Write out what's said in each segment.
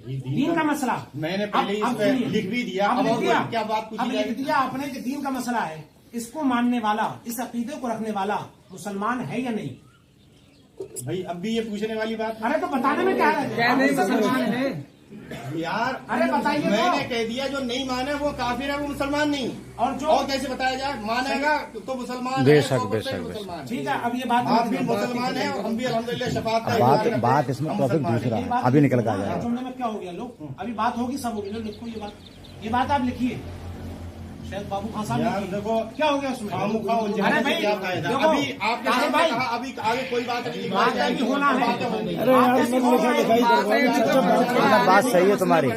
دین کا مسئلہ میں نے پہلے اس پہ لکھ بھی دیا، کیا بات اب لکھ دیا آپ نے کہ دین کا مسئلہ ہے، اس کو ماننے والا، اس عقیدے کو رکھنے والا مسلمان ہے یا نہیں؟ بھائی اب بھی یہ پوچھنے والی بات، ارے تو بتانے میں کیا ہے مسلمان ہے یار؟ ارے بتائیے، میں نے کہہ دیا جو نہیں مانے وہ کافر ہے، وہ مسلمان نہیں، اور کیسے بتایا جائے؟ مانے گا تو مسلمان بے ہے، شک بے شک۔ ٹھیک ہے، اب یہ بات آپ بھی مسلمان ہیں اور ہم بھی الحمدللہ شفاعت بات اس میں ٹاپک دوسرا ہے، ابھی نکل کے آ جائے گا۔ جملے میں کیا ہو گیا لوگ، ابھی بات ہوگی، سب ہوگی، لکھو یہ بات آپ لکھیے شاید بابو خان صاحب، دیکھو کیا ہو گیا اس میں؟ ارے بھائی کیا فائدہ؟ ابھی آپ کے سامنے کہا، ابھی آگے کوئی بات نہیں، بات ہونا ہے، بات صحیح ہے تمہاری۔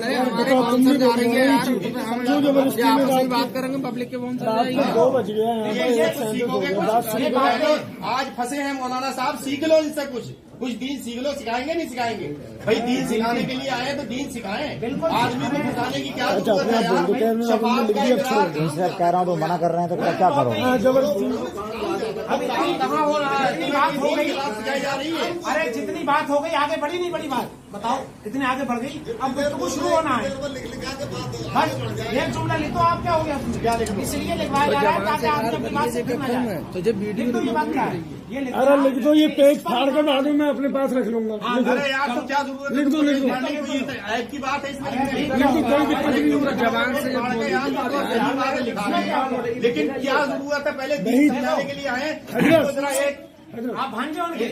بات کریں گے پبلک کے آج پھنسے ہیں مولانا صاحب، سیکھ لو ان سے کچھ دین سیکھ لو، سکھائیں گے نہیں سکھائیں گے؟ بھائی دین سکھانے کے لیے آئے تو دین سکھائیں، آدمی کو پھنسانے کی کیا ضرورت ہے یار؟ شفاعت کا اقرار کہہ رہا ہوں تو منع کر رہے ہیں تو کیا کرو؟ کہاں ہو رہا ہے؟ بات ہو گئی، سکھائی جا رہی ہے۔ ارے جتنی بات ہو گئی آگے بڑھی نہیں بڑی بات بتاؤ، اتنی آگے بڑھ گئی، اب گفتگو شروع ہونا ہے، بس ایک جملہ لکھو آپ، کیا ہو گیا اس لیے لکھوایا جا رہا ہے تاکہ آپ اپنی بات سے پھر نہ جائے۔ تو جب لکھ دو، یہ بات کیا ہے؟ یہ لکھ ارے لکھ دو، یہ پیج پھاڑ کر ڈالوں، میں اپنے پاس رکھ لوں گا۔ ارے یار تو کیا ضرورت ہے؟ لکھ دو ایپ کی بات ہے اس میں، زبان سے لیکن کیا ضرورت ہے؟ پہلے دین سکھانے کے لیے آئے، آپ بھانجے ان کے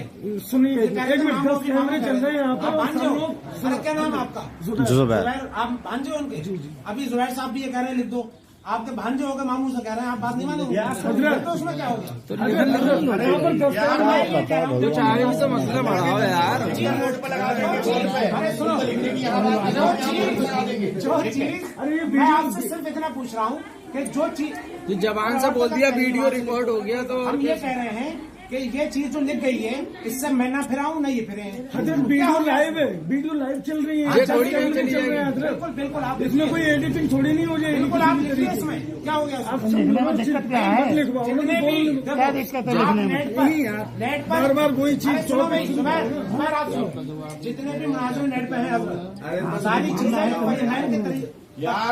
سنیے، ایک منٹ، 10 کیمرے چل رہے ہیں یہاں آپ بھانجے ہو، پر۔ کیا نام ہے آپ کا؟ زبیر۔ آپ بھانجے ہو ان کے؟ ابھی زبیر صاحب بھی یہ کہہ رہے ہیں لکھ دو، آپ کے بھانجے ہو گئے، ماموں سے کہہ رہے ہیں، آپ بات نہیں مانیں گے تو اس میں کیا ہوگا؟ جو چاہے بھی تو مسئلہ بڑھاؤ یار۔ جو چیز میں آپ سے صرف اتنا پوچھ رہا ہوں کہ جو چیز زبان سے بول دیا، ویڈیو ریکارڈ ہو گیا تو ہم یہ کہہ رہے ہیں کہ یہ چیز جو لکھ گئی ہے اس سے میں نہ پھراؤں نہ یہ پھرے ہیں۔ حضرت ویڈیو لائیو ہے، ویڈیو لائیو چل رہی ہے، بالکل بالکل، آپ اس میں کوئی ایڈیٹنگ تھوڑی نہیں ہو جائے گی۔ بالکل آپ لکھیے، اس میں کیا ہو گیا؟ بار بار وہی چیز جتنے بھی مناظر نیٹ پہ ہیں ساری چیزیں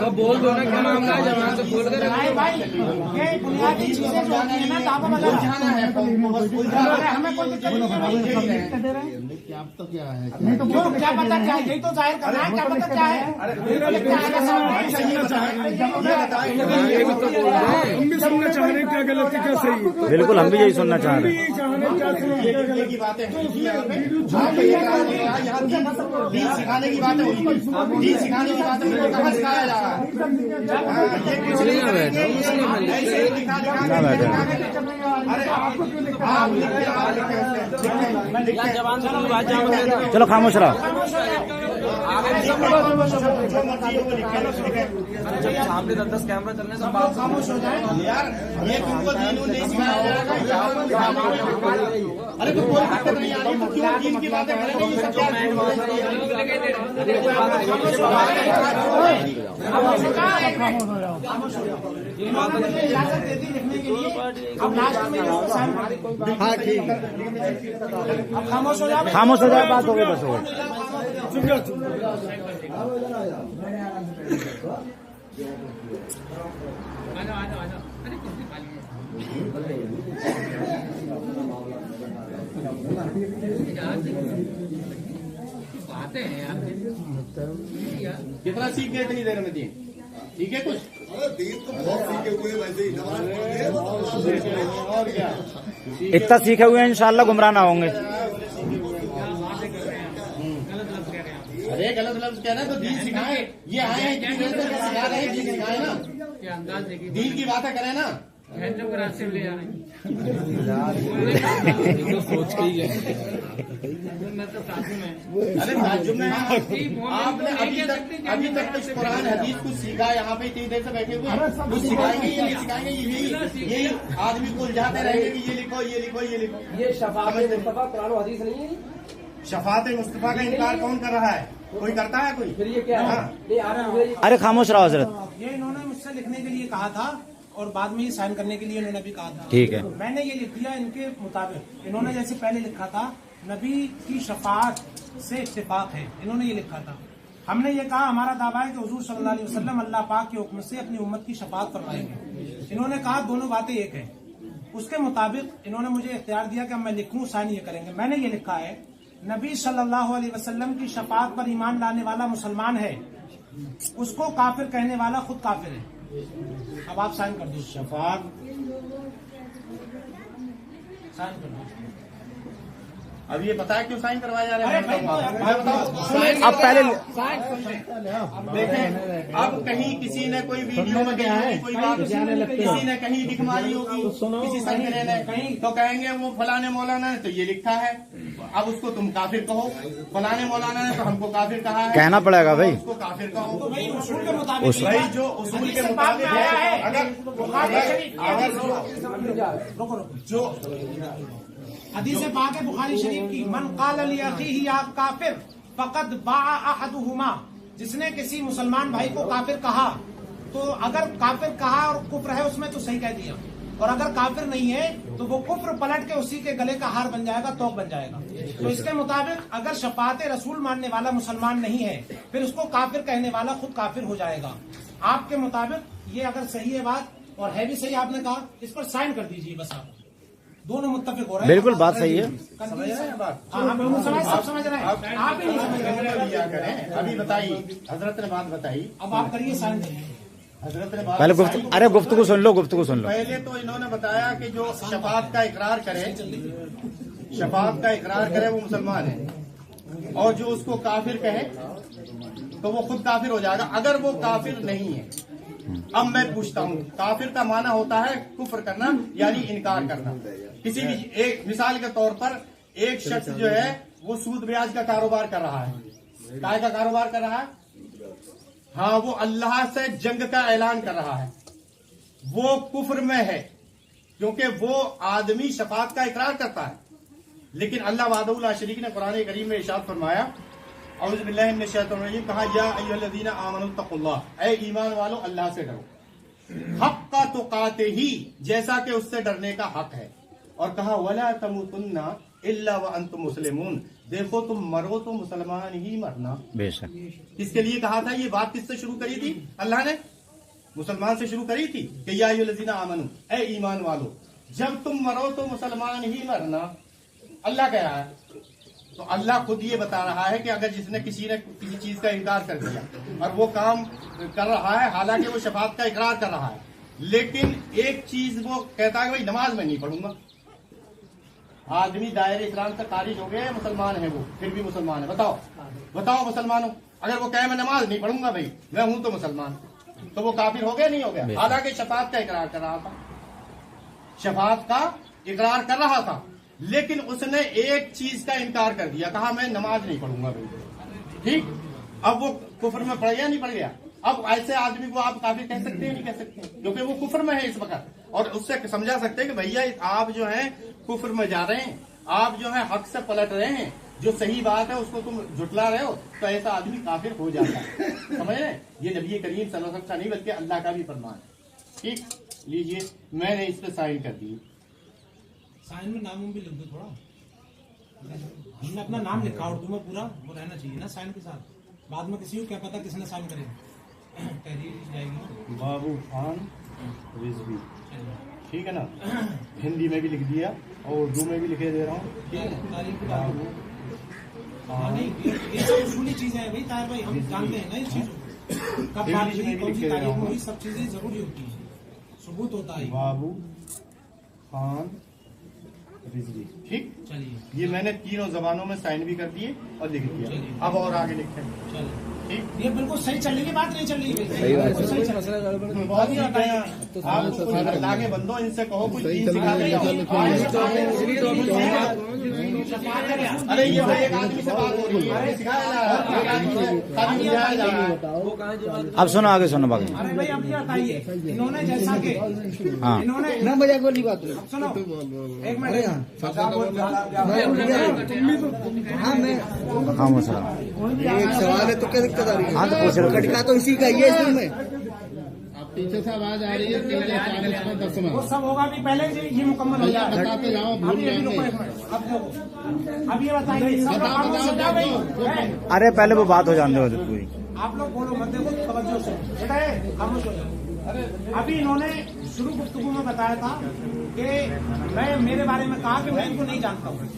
تو بول دو نا کیا معاملہ ہے، زبان سے بول کر بھائی یہ بنیادی چیزیں جو ہوتی ہیں نا دعویٰ وغیرہ ہمیں کوئی دقت نہیں، کیا پتا کیا ہے، یہی تو ظاہر کرنا ہے، کیا پتا کیا ہے۔ ہم بھی سننا چاہ رہے ہیں کیا غلطی کیا صحیح ہے۔ بالکل ہم بھی یہی سننا چاہ رہے ہیں۔ یہی چاہ رہے ہیں کیا صحیح ہے، کیا کی باتیں غلط۔ دین سکھانے کی باتیں ہوئی، دین سکھانے کی باتیں کہاں سکھایا جا رہا ہے؟ چلو خاموش رہو۔ سامنے 10 کیمرہ چلنے سے بات خاموش ہو جائیں یار یہ تم کو دین نہیں سکھایا جا رہا ہے۔ ارے تو کوئی دقت نہیں آ رہی تو کیوں دین کی باتیں کریں گے؟ یہ سب کیا ہے؟ انہوں نے مجھے اجازت دے دی لکھنے کے لیے، اب لاسٹ میں ہاں ٹھیک ہے، اب خاموش ہو جائے، خاموش ہو جائے، بات ہو گئی، بس ہو گئی۔ کتنا سیکھ گئے اتنی دیر میں دین؟ ٹھیک ہے کچھ اور کیا؟ اتنا سیکھے ہوئے ہیں انشاءاللہ گمراہ نہ ہوں گے۔ ارے غلط لفظ کہہ رہے ہیں تو دین سکھائیں، یہ آئے ہیں اتنی دیر سے سکھا رہے ہیں، دین سکھائیں نا، دین کی باتیں کریں نا۔ سوچ کے ہی ہے۔ ارے تعجب میں آپ نے ابھی تک کچھ قرآن حدیث کچھ سیکھا، یہاں پہ اتنی دیر سے بیٹھے ہوئے کچھ سکھائیں گے، یہ نہیں سکھائیں گے، یہی آدمی کو الجھاتے رہیں گے کہ یہ لکھو یہ لکھو یہ لکھو۔ یہ شفاعت مصطفیٰ قرآن و حدیث نہیں ہے، شفاعت مصطفیٰ کا انکار کون کر رہا ہے؟ کوئی کرتا ہے کوئی؟ پھر یہ کیا ہے؟ ارے خاموش رہو حضرت۔ یہ انہوں نے مجھ سے لکھنے کے لیے کہا تھا اور بعد میں یہ سائن کرنے کے لیے انہوں نے بھی کہا تھا، ٹھیک ہے، میں نے یہ لکھ دیا ان کے مطابق۔ انہوں نے جیسے پہلے لکھا تھا नबी की शफाअत से इत्तेफाक है, इन्होंने ये लिखा था। हमने ये कहा हमारा दावा है कि हुजूर सल्लल्लाहु अलैहि वसल्लम अल्लाह पाक के हुक्म से अपनी उम्मत की शफाअत फरमाएंगे। इन्होंने कहा दोनों बातें एक हैं। उसके मुताबिक इन्होंने मुझे इख्तियार दिया कि अब मैं लिखूं, साइन ये करेंगे। मैंने ये लिखा है नबी सल्लल्लाहु अलैहि वसल्लम की शफाअत पर ईमान लाने वाला मुसलमान है, उसको काफिर कहने वाला खुद काफिर है। अब आप साइन कर दो, शफात साइन कर दो। अब ये पता है क्यों साइन करवाया जा रहा है? अरे भाई, मैं बताऊं? अब पहले देखें, अब कहीं किसी ने कोई वीडियो में कहीं कोई बात किसी ने कहीं लिख मारी होगी, किसी संगठन ने कहीं, तो कहेंगे वो फलाने मौलाना ने तो ये लिखा है, अब उसको तुम काफिर कहो। फलाने मौलाना ने तो हमको काफिर कहा है, कहना पड़ेगा भाई। उसको काफिर कहो। तो भाई उसूल के मुताबिक भाई जो उसूल के मुताबिक आया है, अगर रुको जो हदीस पाक है बुखारी शरीफ की, मन काल अली अखीही या काफिर फकद बाअ अहदुहुमा, जिसने किसी मुसलमान भाई को काफिर कहा, तो अगर काफिर कहा और कुफ्र है उसमें तो सही कह दिया, और अगर काफिर नहीं है तो वो कुफ्र पलट के उसी के गले का हार बन जाएगा, तोक बन जाएगा। तो इसके मुताबिक अगर शफाअत रसूल मानने वाला मुसलमान नहीं है फिर उसको काफिर कहने वाला खुद काफिर हो जाएगा। आपके मुताबिक ये अगर सही है बात, और है भी सही, आपने कहा, इस पर साइन कर दीजिए बस। आप दोनों मुत्तफिक हो रहे हैं। बिल्कुल बात सही है। समझ रहे हैं बात? हाँ, सब समझ रहे हैं, आप ही नहीं समझ रहे। लिया करें। अभी बताइए, हजरत ने बात बताई, अब आप करिए साइन करिए। हजरत ने बात पहले बताई। अरे गुफ्तगू सुन लो, गुफ्तगू सुन लो। पहले तो इन्होंने बताया कि जो शफाअत का इकरार करे, शफाअत का इकरार करे वो मुसलमान है, और जो उसको काफिर कहे तो वो खुद काफिर हो जाएगा अगर वो काफिर नहीं है। अब मैं पूछता हूँ, काफिर का माना होता है कुफ्र करना, यानी इनकार करना। किसी भी एक मिसाल के तौर पर एक शख्स जो है वो सूद ब्याज का कारोबार कर रहा है, काय का कारोबार कर रहा है, हाँ, वो अल्लाह से जंग का ऐलान कर रहा है, वो कुफ्र में है, क्योंकि वो आदमी शफाअत का इकरार करता है। लेकिन अल्लाह वादहुल ला शरीक ने कुरान करीम में इरशाद फरमाया, औज़ु बिल्लाहि मिनश शैतानिर रजीम, कहा या अय्युहल्लज़ीना आमनु तक़ुल्लाह, ऐ ईमान वालों अल्लाह से डरो, हक़्क़ तुक़ातिही ही, जैसा कि उससे डरने का हक है। और कहा वला तमुतुन्ना इल्ला व अंतुम मुस्लिमून, देखो तुम मरो तो मुसलमान ही मरना। बेशक। किसके लिए कहा था? ये बात किससे शुरू करी थी? अल्लाह ने मुसलमान से शुरू करी थी कि या अय्युहल्लज़ीना आमनु, ऐ ईमान वालों, जब तुम मरो तो मुसलमान ही मरना। अल्लाह कह रहा है, तो अल्लाह खुद ये बता रहा है कि अगर जिसने किसी ने किसी चीज का इनकार कर दिया और वो काम कर रहा है, हालांकि वो शफाअत का इकरार कर रहा है, लेकिन एक चीज वो कहता है कि भाई नमाज में नहीं पढ़ूंगा। आदमी दायरे इस्लाम से खारिज हो गया, मुसलमान है वो, फिर भी मुसलमान है। बताओ बताओ मुसलमानों, अगर वो कहे मैं नमाज नहीं पढ़ूंगा, भाई मैं हूं तो मुसलमान, तो वो काफिर हो गया नहीं हो गया? हालांकि शफाअत का इकरार कर रहा था, शफाअत का इकरार कर रहा था, लेकिन उसने एक चीज का इनकार कर दिया, कहा मैं नमाज नहीं पढ़ूंगा भाई। ठीक, अब वो कुफ्र में पड़ गया नहीं पड़ गया? अब ऐसे आदमी को आप काफिर कह सकते हैं नहीं कह सकते? क्योंकि वो कुफ्र में है इस वक्त, और उससे समझा सकते हैं कि भैया आप जो है कुफ्र में जा रहे हैं, आप जो है हक से पलट रहे हैं, जो सही बात है उसको तुम झुटला रहे हो, तो ऐसा आदमी काफिर हो जाता है। समझ रहे? ये नबी करीम सल्लल्लाहु अलैहि वसल्लम का नहीं बल्कि अल्लाह का भी फरमान है। ठीक, लीजिए, मैंने इस पे साइन कर दी। साइन में नाम भी लिख दो थोड़ा, हमने अपना नाम लिखा उर्दू में पूरा, वो रहना चाहिए ना साइन के साथ। बाद में किसी को क्या पता किसने साइन करे, तहरीर जाएगी। बाबू खान रिजवी, ठीक है ना? हिंदी में भी लिख दिया और उर्दू में भी लिखे दे रहा हूँ। तारीख की बात नहीं, ये सब उसूली चीजें हैं भाई तार भाई, हम जानते हैं ना इस चीजों को, कब बात हुई, कौन सी तारीख में हुई, सब चीजें जरूरी होती है, सबूत होता है। बाबू खान रिजवी, ठीक, चलिए, ये मैंने तीनों जबानों में साइन भी कर दिए और लिख दिया। अब और आगे लिखते हैं। चलिए, ठीक, ये बिल्कुल सही चल रही है, बात नहीं चल रही है, सही बात, सही चल रही है। बहुत ही आता है। आप तो कुछ अल्लाह के बंदो, इनसे कहो कुछ दीन सिखा दे। अरे ये भाई एक आदमी से बात हो रही है, सिखाया जा रहा है। अब सुनो, आगे सुनो बाकी। अरे भाई अब ये बताइए, इन्होंने जैसा कि हाँ, इन्होंने ना मजाक वाली बात है। अब सुनो एक मिनट, हाँ मैं हाँ मसला एक सवाल है तो क्या दिक्कत आ रही है? हाँ तो पूछ लो। खटका तो इसी का ही है इसमें। पीछे से आवाज आ रही है 3:40 में 10 में वो सब होगा अभी, पहले ये मुकम्मल हो जाएगा। बताते जाओ, भूल अभी रुको जाएंगे। एक मिनट, अब देखो, अब ये बताइए सब खामोश हो जाओ भाई। अरे पहले वो बात हो जाने दो पूरी। आप लोग बोलो मत, देखो तवज्जो से, बेटा है खामोश हो जाओ। अभी इन्होंने शुरू गुफ्तगू में बताया था कि मैं मेरे बारे में कहा कि मैं इनको नहीं जानता हूँ,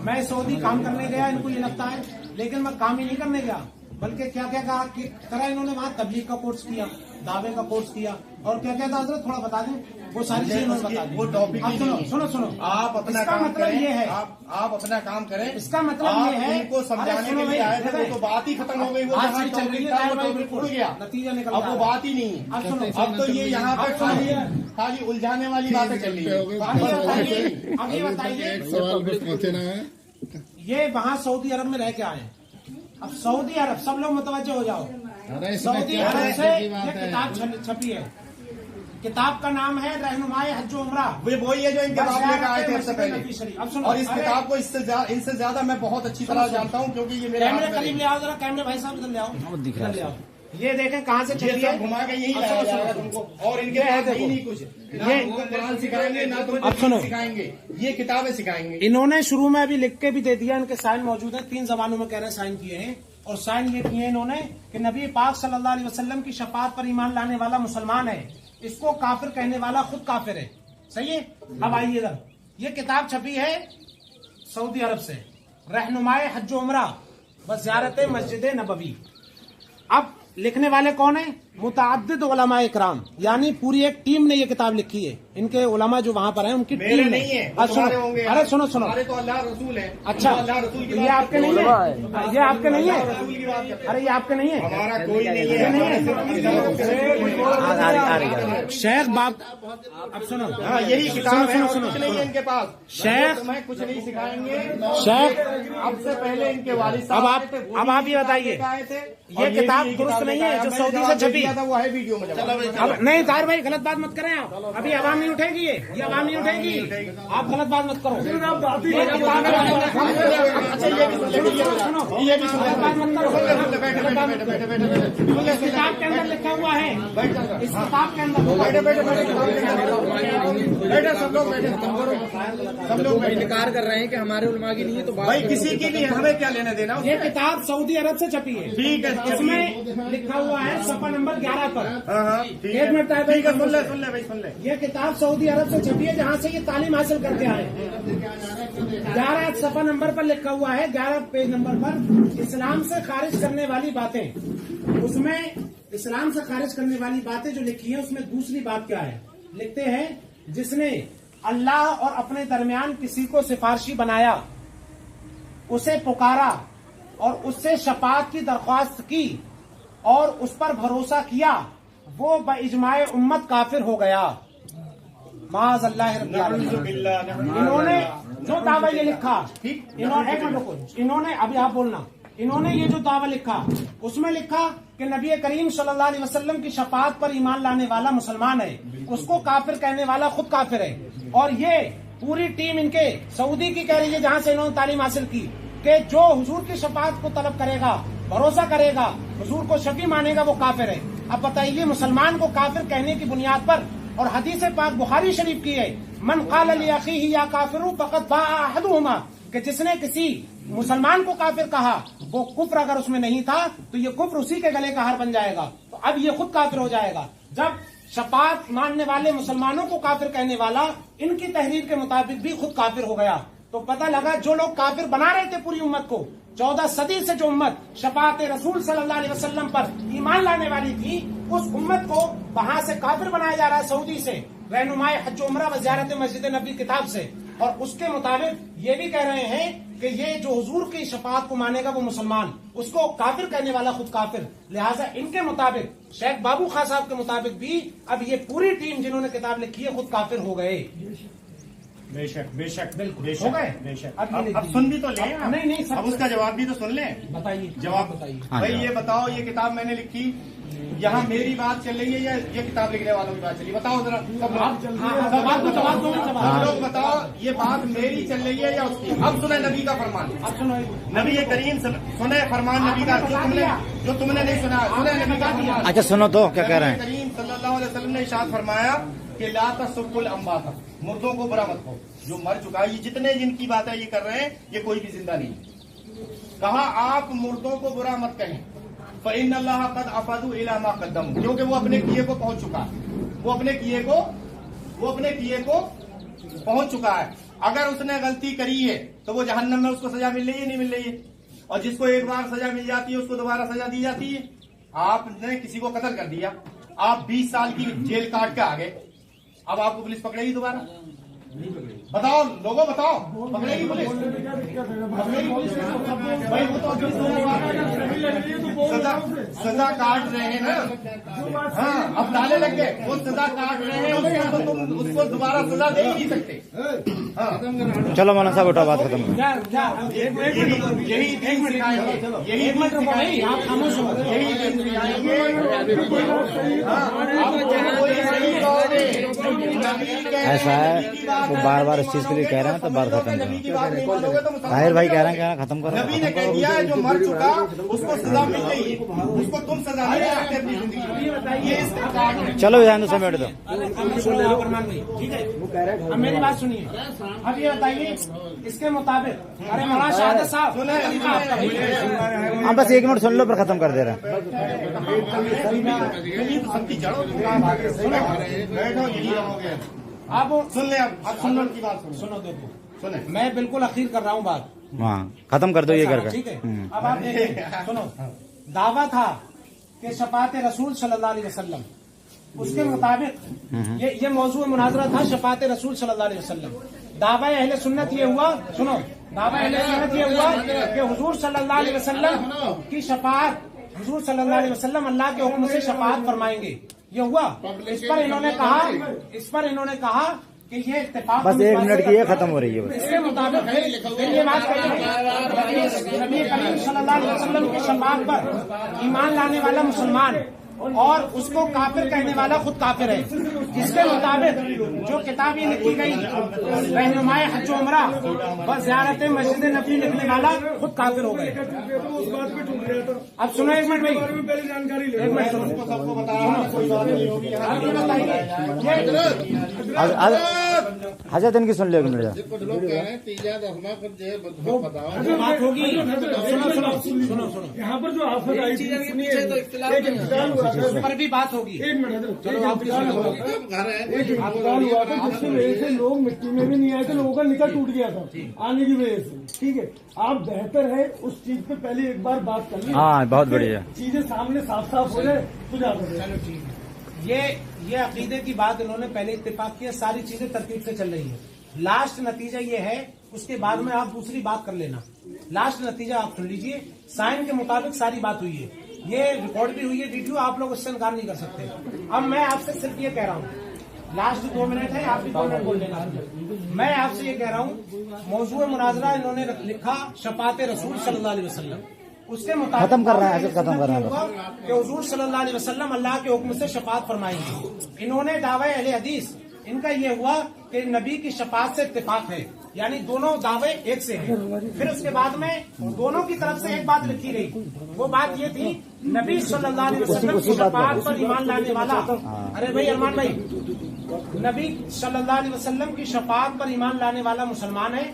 मैं सऊदी काम करने गया, इनको ये लगता है, लेकिन मैं काम ही नहीं करने गया, बल्कि क्या क्या कहा कि करा इन्होंने वहाँ तबलीग का कोर्स किया, दावे का कोर्स किया, और क्या क्या था हजरत थोड़ा बता दें, वो सारी चीजें इन्होंने बता दी। वो टॉपिक अब सुनो सुनो सुनो, आप अपना इसका काम मतलब करें, ये है, आप अपना काम करें। इसका मतलब आप ये है, इनको समझाने के लिए आए थे, वो तो बात ही खत्म हो गई, वो बात जहाँ सही चल रही टॉपिक है, था वो भाई, टॉपिक उड़ गया, नतीजा निकल अब रहा वो है। बात ही नहीं है। अब सुनो, अब तो ये यहाँ पे अब सुनो, खाली उलझाने वाली बातें चल रही है। अब ये बताइए, अब ये बताइए, एक सवाल पर पहुंचे ना है। ये वहाँ सऊदी अरब में रह के आए, अब सऊदी अरब सब लोग मुतवज्जो हो जाओ, अरे इसमें सऊदी क्या अरब से है की ये बात है। किताब छपी है, किताब का नाम है रहनुमाए हज व उम्रा। वही है जो इनके बाप लेकर आए थे सबसे पहले। अब सुनो, और इस किताब को इनसे ज्यादा मैं बहुत अच्छी तरह जानता हूँ, क्योंकि ये मेरे कैमरे हाथ में करीब नहीं। ले आओ जरा, कैमरे भाई साहब इधर ले आओ, दिख रहा है इधर ले आओ। ये देखें कहाँ से ये छपी सब है, घुमा के यही अब लाया सुनो, जाएगा सुनो, तुमको, और इनके ये है पास देखो। नहीं कुछ, ना ये- तुमको कुरान सिखाएंगे, ना तुमको अब सुनो। दीन सिखाएंगे, ये किताबें सिखाएंगे। इन्होंने शुरू में अभी लिख के भी दे दिया, इनके साइन मौजूद है, 3 जबानों में कह रहे हैं साइन किए हैं, और साइन ये किए इन्होंने कि नबी पाक सल्लल्लाहु अलैहि वसल्लम की शफाअत पर ईमान लाने वाला मुसलमान है, इसको काफिर कहने वाला खुद काफिर है। सही है। अब आइए इधर, ये किताब छपी है सऊदी अरब से, रहनुमाए हज व उम्रा व ज़ियारत मस्जिद नबवी। अब लिखने वाले कौन है? मुतअद्दिद उलमा इकराम, यानी पूरी एक टीम ने ये किताब लिखी है, इनके उलमा जो वहाँ पर हैं उनकी मेरे टीम नहीं है, अब सुनो, तुम्हारे होंगे। अरे सुनो सुनो, हमारे तो अल्लाह रसूल है। अच्छा अल्लाह रसूल की ये बात आपके नहीं है, ये आपके नहीं है, रसूल की बात करते हैं। अरे ये आपके नहीं है, हमारा कोई नहीं ये है, नहीं हमारे है। शेख बाप, अब सुनो, हाँ यही किताब है, और सुनो, कुछ नहीं है इनके पास। शेख- तुम्हें कुछ नहीं सिखाएंगे। शेख, अब से पहले इनके वालिद साहब अब आप- आए थे, वो अब भी आप ये किताब बताइए, लेकर आए थे, ये और किताब भी दुरुस्त नहीं है, लेकर जो आए। सऊदी से मैंने जवाब छपी। दिया था, वो है वीडियो में जवाब। अब नहीं तार भाई गलत बात मत करें आप, अभी आवाम नहीं उठेगी, ये आवाम नहीं उठेगी, आप गलत बात मत करो। ये किताब है, अच्छा ये भी सुनो, ये भी सुनो। गलत बात मत करो, बैठे बैठे बैठे बैठे बैठे बैठे इस किताब के अंदर लिखा हुआ है, इस किताब के अंदर बैठे बैठे बैठे सब लोग बैठे, सब लोग बैठे। इनकार कर रहे हैं कि हमारे उलमा की नहीं है, तो बात भाई किसी की नहीं है, हमें क्या लेना देना ये किताब सऊदी अरब से छपी है, ठीक है, इसमें लिखा हुआ है सफा नंबर 11 पर। हाँ हाँ ठीक एक मिनट है, टाइप ठीक है, सुन ले भाई सुन ले। ये किताब सऊदी अरब से छपी है, जहाँ से ये तालीम हासिल करके आए। 11 सफा नंबर पर लिखा हुआ है, 11 पेज नंबर पर, इस्लाम से खारिज करने वाली बातें। उसमें इस्लाम से खारिज करने वाली बातें जो लिखी है, उसमें दूसरी बात क्या है? लिखते हैं, जिसने अल्लाह और अपने दरमियान किसी को सिफारशी बनाया, उसे पुकारा और उससे शफाअत की दरख्वास्त की और उस पर भरोसा किया, वो बइजमाए उम्मत काफिर हो गया। माज़ अल्लाह रब्बिल आलमीन। इन्होंने जो दावा ये लिखा, इन्होंने एक मिनट रुको, इन्होंने अभी आप बोलना, इन्होंने ये जो दावा लिखा, उसमें लिखा कि नबी करीम सल्लल्लाहु अलैहि वसल्लम की शफाअत पर ईमान लाने वाला मुसलमान है, उसको काफिर कहने वाला खुद काफिर है। और ये पूरी टीम इनके सऊदी की कह रही है, जहां से इन्होंने तालीम हासिल की, कि जो हुजूर की शफाअत को तलब करेगा, भरोसा करेगा, हुजूर को शफी मानेगा, वो काफिर है। अब बताइए, मुसलमान को काफिर कहने की बुनियाद पर, और हदीस पाक बुखारी शरीफ की है, मन क़ाल लि अख़ीही या काफिरु फ़क़द बाअ अहदुहुमा, कि जिसने किसी मुसलमान को काफिर कहा, वो कुफ्र अगर उसमें नहीं था तो ये कुफ्र उसी के गले का हार बन जाएगा, तो अब ये खुद काफिर हो जाएगा। जब शफाअत मानने वाले मुसलमानों को काफिर कहने वाला इनकी तहरीर के मुताबिक भी खुद काफिर हो गया, तो पता लगा जो लोग काफिर बना रहे थे पूरी उम्मत को, 14 सदी से जो उम्मत शफाअत रसूल सल्लल्लाहु अलैहि वसल्लम पर ईमान लाने वाली थी, उस उम्मत को वहां से काफिर बनाया जा रहा है सऊदी से, रहनुमाए हज उम्रा व ज़ियारत मस्जिद नबी किताब से। और उसके मुताबिक ये भी कह रहे हैं कि ये जो हुजूर की शफाअत को मानेगा वो मुसलमान, उसको काफिर कहने वाला खुद काफिर। लिहाजा इनके मुताबिक, शेख बाबू खां साहब के मुताबिक भी अब ये पूरी टीम जिन्होंने किताब लिखी है खुद काफिर हो गए। बेशक बेशक बिल्कुल हो गए। बेशक। अब ये लिख अब दीजिए। सुन भी तो ले, नहीं सब अब उसका जवाब भी तो सुन ले। बताइए, जवाब बताइए। हाँ, भाई जवाब। ये बताओ, ये किताब मैंने लिखी, यहाँ मेरी बात चल रही है या ये किताब लिखने वालों की बात चल रही है? बताओ जरा सब लोग। जवाब दो, सब लोग बताओ, ये बात मेरी चल रही है या उसकी? अब सुने नबी का फरमान, अब सुनो, नबी करीम सुने फरमान नबी का, जो तुमने नहीं सुना, सुने नबी का फरमान। अच्छा सुनो तो क्या कह रहे हैं। करीम सल्लल्लाहु अलैहि वसल्लम ने इरशाद फरमाया कि ला तसुब्बुल अम्वाता, मुर्दों को बुरा मत कहो, जो मर चुका है। ये जितने जिनकी बातें ये कर रहे हैं ये कोई भी जिंदा नहीं। कहा आप मुर्दों को बुरा मत कहें, फ़इन्नल्लाह क़द अफ़दू इला मा क़द्दमू, क्योंकि वो अपने किए को पहुंच चुका है, वो अपने किए को पहुंच चुका है। अगर उसने गलती करी है तो वो जहन्नम में उसको सजा मिल रही है, नहीं मिल रही है? और जिसको एक बार सजा मिल जाती है उसको दोबारा सजा दी जाती है। आपने किसी को कत्ल कर दिया, आप 20 साल की जेल काट के आ गए, अब आपको पुलिस पकड़ेगी दोबारा? बताओ लोगों, बताओ, पकड़ेगी पुलिस? पकड़ेगी पुलिस? भाई वो तो सजा काट रहे हैं ना। हाँ, अब डाले लग गए, वो सजा काट रहे हैं, उसको तो तुम उसको दोबारा सजा दे ही नहीं सकते। हाँ, चलो मौलाना साहब उठा, बात खत्म। यही दिन सिखाएंगे, यही दिन सिखाएंगे, आप खामोश हो, यही दिन सिखाएंगे। ऐसा है, वो बार बार इस चीज के लिए कह रहे हैं तो बात खत्म करो। ताहिर भाई कह रहे हैं खत्म करो। नबी ने कह दिया है जो मर चुका उसको सजा मिल रही है, उसको तुम सजा नहीं दे सकते अपनी जिंदगी में। ये इसका काट है। चलो ध्यान से बैठ दो। ठीक है, अब मेरी बात सुनिए। अब ये बताइए इसके मुताबिक, अरे मौलाना शाहादत साहब, हाँ बस 1 मिनट सुन लो, पर खत्म कर दे रहे हैं। अब सुन ले, अब सुन लो की बात सुनो, देखो सुने, मैं बिल्कुल अखीर कर रहा हूँ बात। हाँ खत्म कर दो ये करके। ठीक है, अब आप देखिए, सुनो। दावा था कि शफात रसूल सल्लल्लाहु अलैहि वसल्लम, उसके मुताबिक ये मौजूद मुनाजरा था शफात रसूल सल्लल्लाहु अलैहि वसल्लम। दावा अहले सुन्नत ये हुआ, सुनो, दावा अहले सुन्नत ये हुआ कि हुजूर सल्लल्लाहु अलैहि वसल्लम की शफात, हुजूर सल्लल्लाहु अलैहि वसल्लम अल्लाह के हुक्म से शफात फरमाएंगे, ये हुआ। इस पर इन्होंने कहा कि ये इत्तेफाक, बस 1 मिनट की ये खत्म हो रही है। इसके मुताबिक ये बात कही नबी करीम सल्लल्लाहु अलैहि वसल्लम की शफाअत पर ईमान लाने वाला मुसलमान और उसको काफिर कहने वाला खुद काफिर है। इसके मुताबिक जो किताब ये लिखी गई रहनुमाए हज उमरा व ज़ियारत मस्जिद नबी लिखने वाला खुद काफिर हो गए। अब सुनो 1 मिनट भाई, 1 मिनट सुनो, सबको बताया हजरत इनकी सुन लो 1 मिनट। कुछ लोग कह रहे हैं तीजा दसवां कुछ बताओ, बात होगी। सुनो, यहाँ पर जो आफत आई थी उस पर भी बात होगी। एक मिनट, चलो आपकी सुनो। घर है एक इंतकाल हुआ था जिसकी वजह से लोग मिट्टी में भी नहीं आए थे, लोगों का निकल टूट गया था आने की वजह से। ठीक है, आप बेहतर है उस चीज पे पहले एक बार बात कर लें। हाँ बहुत बढ़िया, चीजें सामने साफ साफ हो जाए तो ज्यादा चलो ठीक है, ये अकीदे की बात इन्होंने पहले इत्तेफाक किया, सारी चीजें तरतीब से चल रही है। लास्ट नतीजा ये है, उसके बाद में आप दूसरी बात कर लेना। लास्ट नतीजा आप सुन लीजिए, साइन के मुताबिक सारी बात हुई है, ये रिकॉर्ड भी हुई है, वीडियो, आप लोग उससे इनकार नहीं कर सकते। अब मैं आपसे सिर्फ ये कह रहा हूँ, लास्ट 2 मिनट है, आप भी 2 मिनट बोल लेना। मैं आपसे ये कह रहा हूँ, मौजूद मुनाजरा इन्होंने लिखा शफात रसूल सल्लल्लाहु अलैहि वसल्लम, उसके मुताबिक खत्म कर रहा है, खत्म कर रहा है कि हुजूर सल्लल्लाहु अलैहि वसल्लम अल्लाह के हुक्म से शफात फरमाएंगे। इन्होंने दावे अहले हदीस, इनका ये हुआ कि नबी की शफात से इत्तेफाक है, यानी दोनों दावे एक से हैं। फिर उसके बाद में दोनों की तरफ से एक बात लिखी गई, वो बात ये थी नबी सल्लल्लाहु अलैहि वसल्लम की शफात पर ईमान लाने वाला, अरे भाई अरमान भाई, नबी सल्लल्लाहु अलैहि वसल्लम की शफात पर ईमान लाने वाला मुसलमान है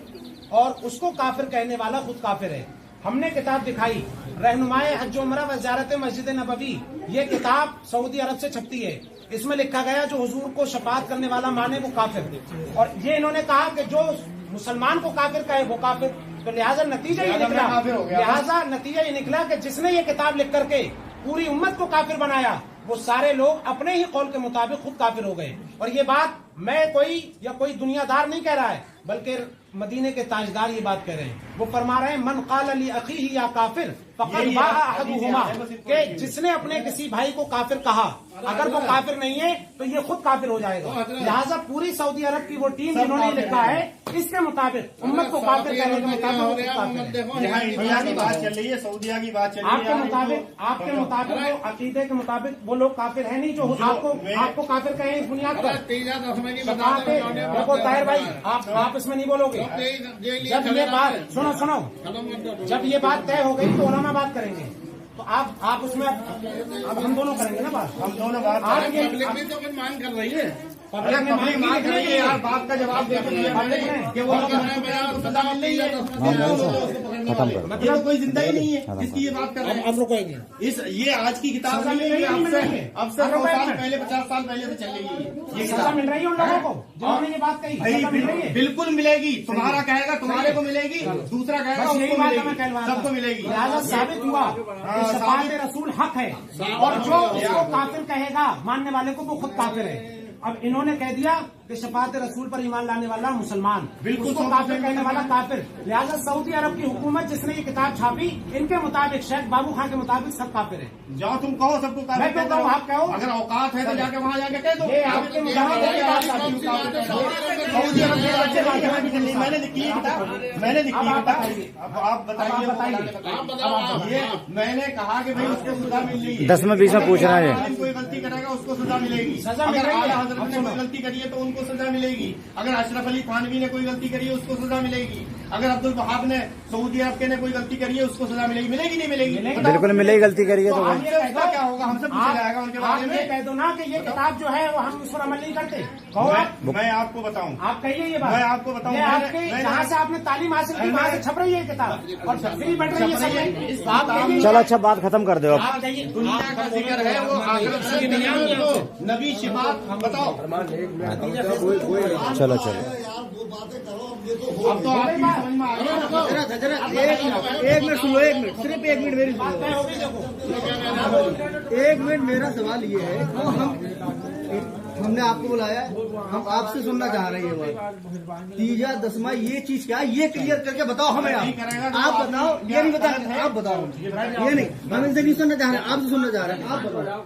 और उसको काफिर कहने वाला खुद काफिर है। हमने किताब दिखाई रहनुमाए हज उमरा व ज़ियारत मस्जिद नबवी, ये किताब सऊदी अरब से छपती है। इसमें लिखा गया जो हुजूर को शफात करने वाला माने वो काफिर, और ये इन्होंने कहा कि जो मुसलमान को काफिर कहे वो काफिर। तो लिहाजा नतीजा ये निकला कि जिसने ये किताब लिख करके पूरी उम्मत को काफिर बनाया, वो सारे लोग अपने ही कौल के मुताबिक खुद काफिर हो गए। और ये बात मैं कोई दुनियादार नहीं कह रहा है, बल्कि मदीने के ताजदार ये बात कह रहे हैं। वो फरमा रहे हैं मन क़ाल ली अख़ीही या काफिर फ़क़द बाअ अहदुहुमा, कि जिसने अपने किसी भाई को काफिर कहा, अगर वो काफिर नहीं है तो ये खुद काफिर हो जाएगा। लिहाजा पूरी सऊदी अरब की वो टीम जिन्होंने लिखा है, इसके मुताबिक उम्मत को काफिर कहने के मुताबिक यहाँ इंडिया की बात चल रही है, सऊदीया की बात चल रही है। आपके मुताबिक वो अकीदे के मुताबिक वो लोग काफिर है नहीं जो आपको काफिर कहें इस बुनियाद पर। तीजा दसवां की देखो ताहिर भाई, आप इसमें नहीं बोलोगे। जब ये बात सुनो, जब ये बात तय हो गई तो उलमा बात करेंगे। तो आप उसमें अब हम दोनों करेंगे ना बात, हम दोनों बात आप ये पब्लिक भी तो कुछ मांग कर रही है। अरे पब्लिक मांग रही है यार, बात का जवाब दे दीजिए कि वो सजा मिल रही है, खत्म करो। मतलब कोई जिंदा ही नहीं है जिसकी ये बात कर रहे हैं। अब रुकोगे इस ये आज की किताब नहीं है, अब से 100 साल पहले 50 साल पहले से चल रही है ये सजा किताब। मिल रही है उन लोगों को जिन्होंने ये बात कही, भाई सजा मिल रही है। बिल्कुल मिलेगी, तुम्हारा कहेगा तुम्हारे को मिलेगी, दूसरा कहेगा बस यही उसको बात मैं मिलेगी, कहलवा रहा सबको था। मिलेगी। लिहाजा साबित हुआ कि शफाअत रसूल हक है, और जो उसको काफिर कहेगा मानने वाले को वो खुद काफिर है। अब इन्होंने कह दिया कि शफाअत रसूल पर ईमान लाने वाला मुसलमान, बिल्कुल उसको काफिर कहने वाला काफिर। लिहाजा सऊदी अरब की हुकूमत जिसने ये किताब छापी, इनके मुताबिक शेख बाबू खान के मुताबिक सब काफिर है। जाओ तुम कहो सबको काफिर मैं कहता हूँ, आप कहो। अगर औकात है तो जाके वहाँ जाके कह दो। ये आपके मुताबिक सऊदी अरब के बच्चे बात यहाँ भी चल रही। मैंने लिखी है किताब, मैंने लिखी है किताब। अब आप बताइए। ये मैंने कहा कि भाई उसको सजा मिल रही है। 10 में 20 में पूछ रहा है। कोई गलती करेगा उसको सजा मिलेगी। सजा मिल अगर रही है। आला हजरत ने कोई गलती करी है तो उनको सजा मिलेगी। अगर अशरफ अली थानवी ने कोई गलती करी है उसको सजा मिलेगी। अगर अब्दुल वहाब ने सऊदी अरब के ने कोई गलती करी है उसको सजा मिलेगी। मिलेगी नहीं मिलेगी? बिल्कुल मिलेगी, गलती करिए तो आप ये कह दो, क्या होगा, हमसे पूछा जाएगा उनके बारे आप ये में। कह दो ना कि ये किताब जो है वो हम उस पर अमल नहीं करते। कहो आप, मैं आपको बताऊं, आप कहिए ये बात। मैं आपको बताऊं, ये आपके मैंने- जहाँ से आपने तालीम हासिल की वहाँ से छप रही है किताब और फ्री बढ़ रही है सब में। इस बात कहिए। चलो अच्छा बात खत्म कर दो अब। आप कहिए। दुनिया का जिक्र है वो आखिरत से दुनिया को नबी शिफात बताओ। चलो चलो अब तो आपकी भी समझ में आ गया। एक मिनट सुनो, एक मिनट, सिर्फ एक मिनट मेरी बात तय सुनो। हो गई, देखो। एक मिनट, मेरा सवाल ये है हमने आपको बुलाया, हम आपसे सुनना चाह रहे हैं बात। तीजा दसवां ये चीज क्या है, ये क्लियर करके बताओ हमें। आप बताओ, ये नहीं बता रहे, आप बताओ। ये नहीं, हम इनसे नहीं सुनना चाह रहे, आपसे सुनना चाह रहे हैं। आप बताओ,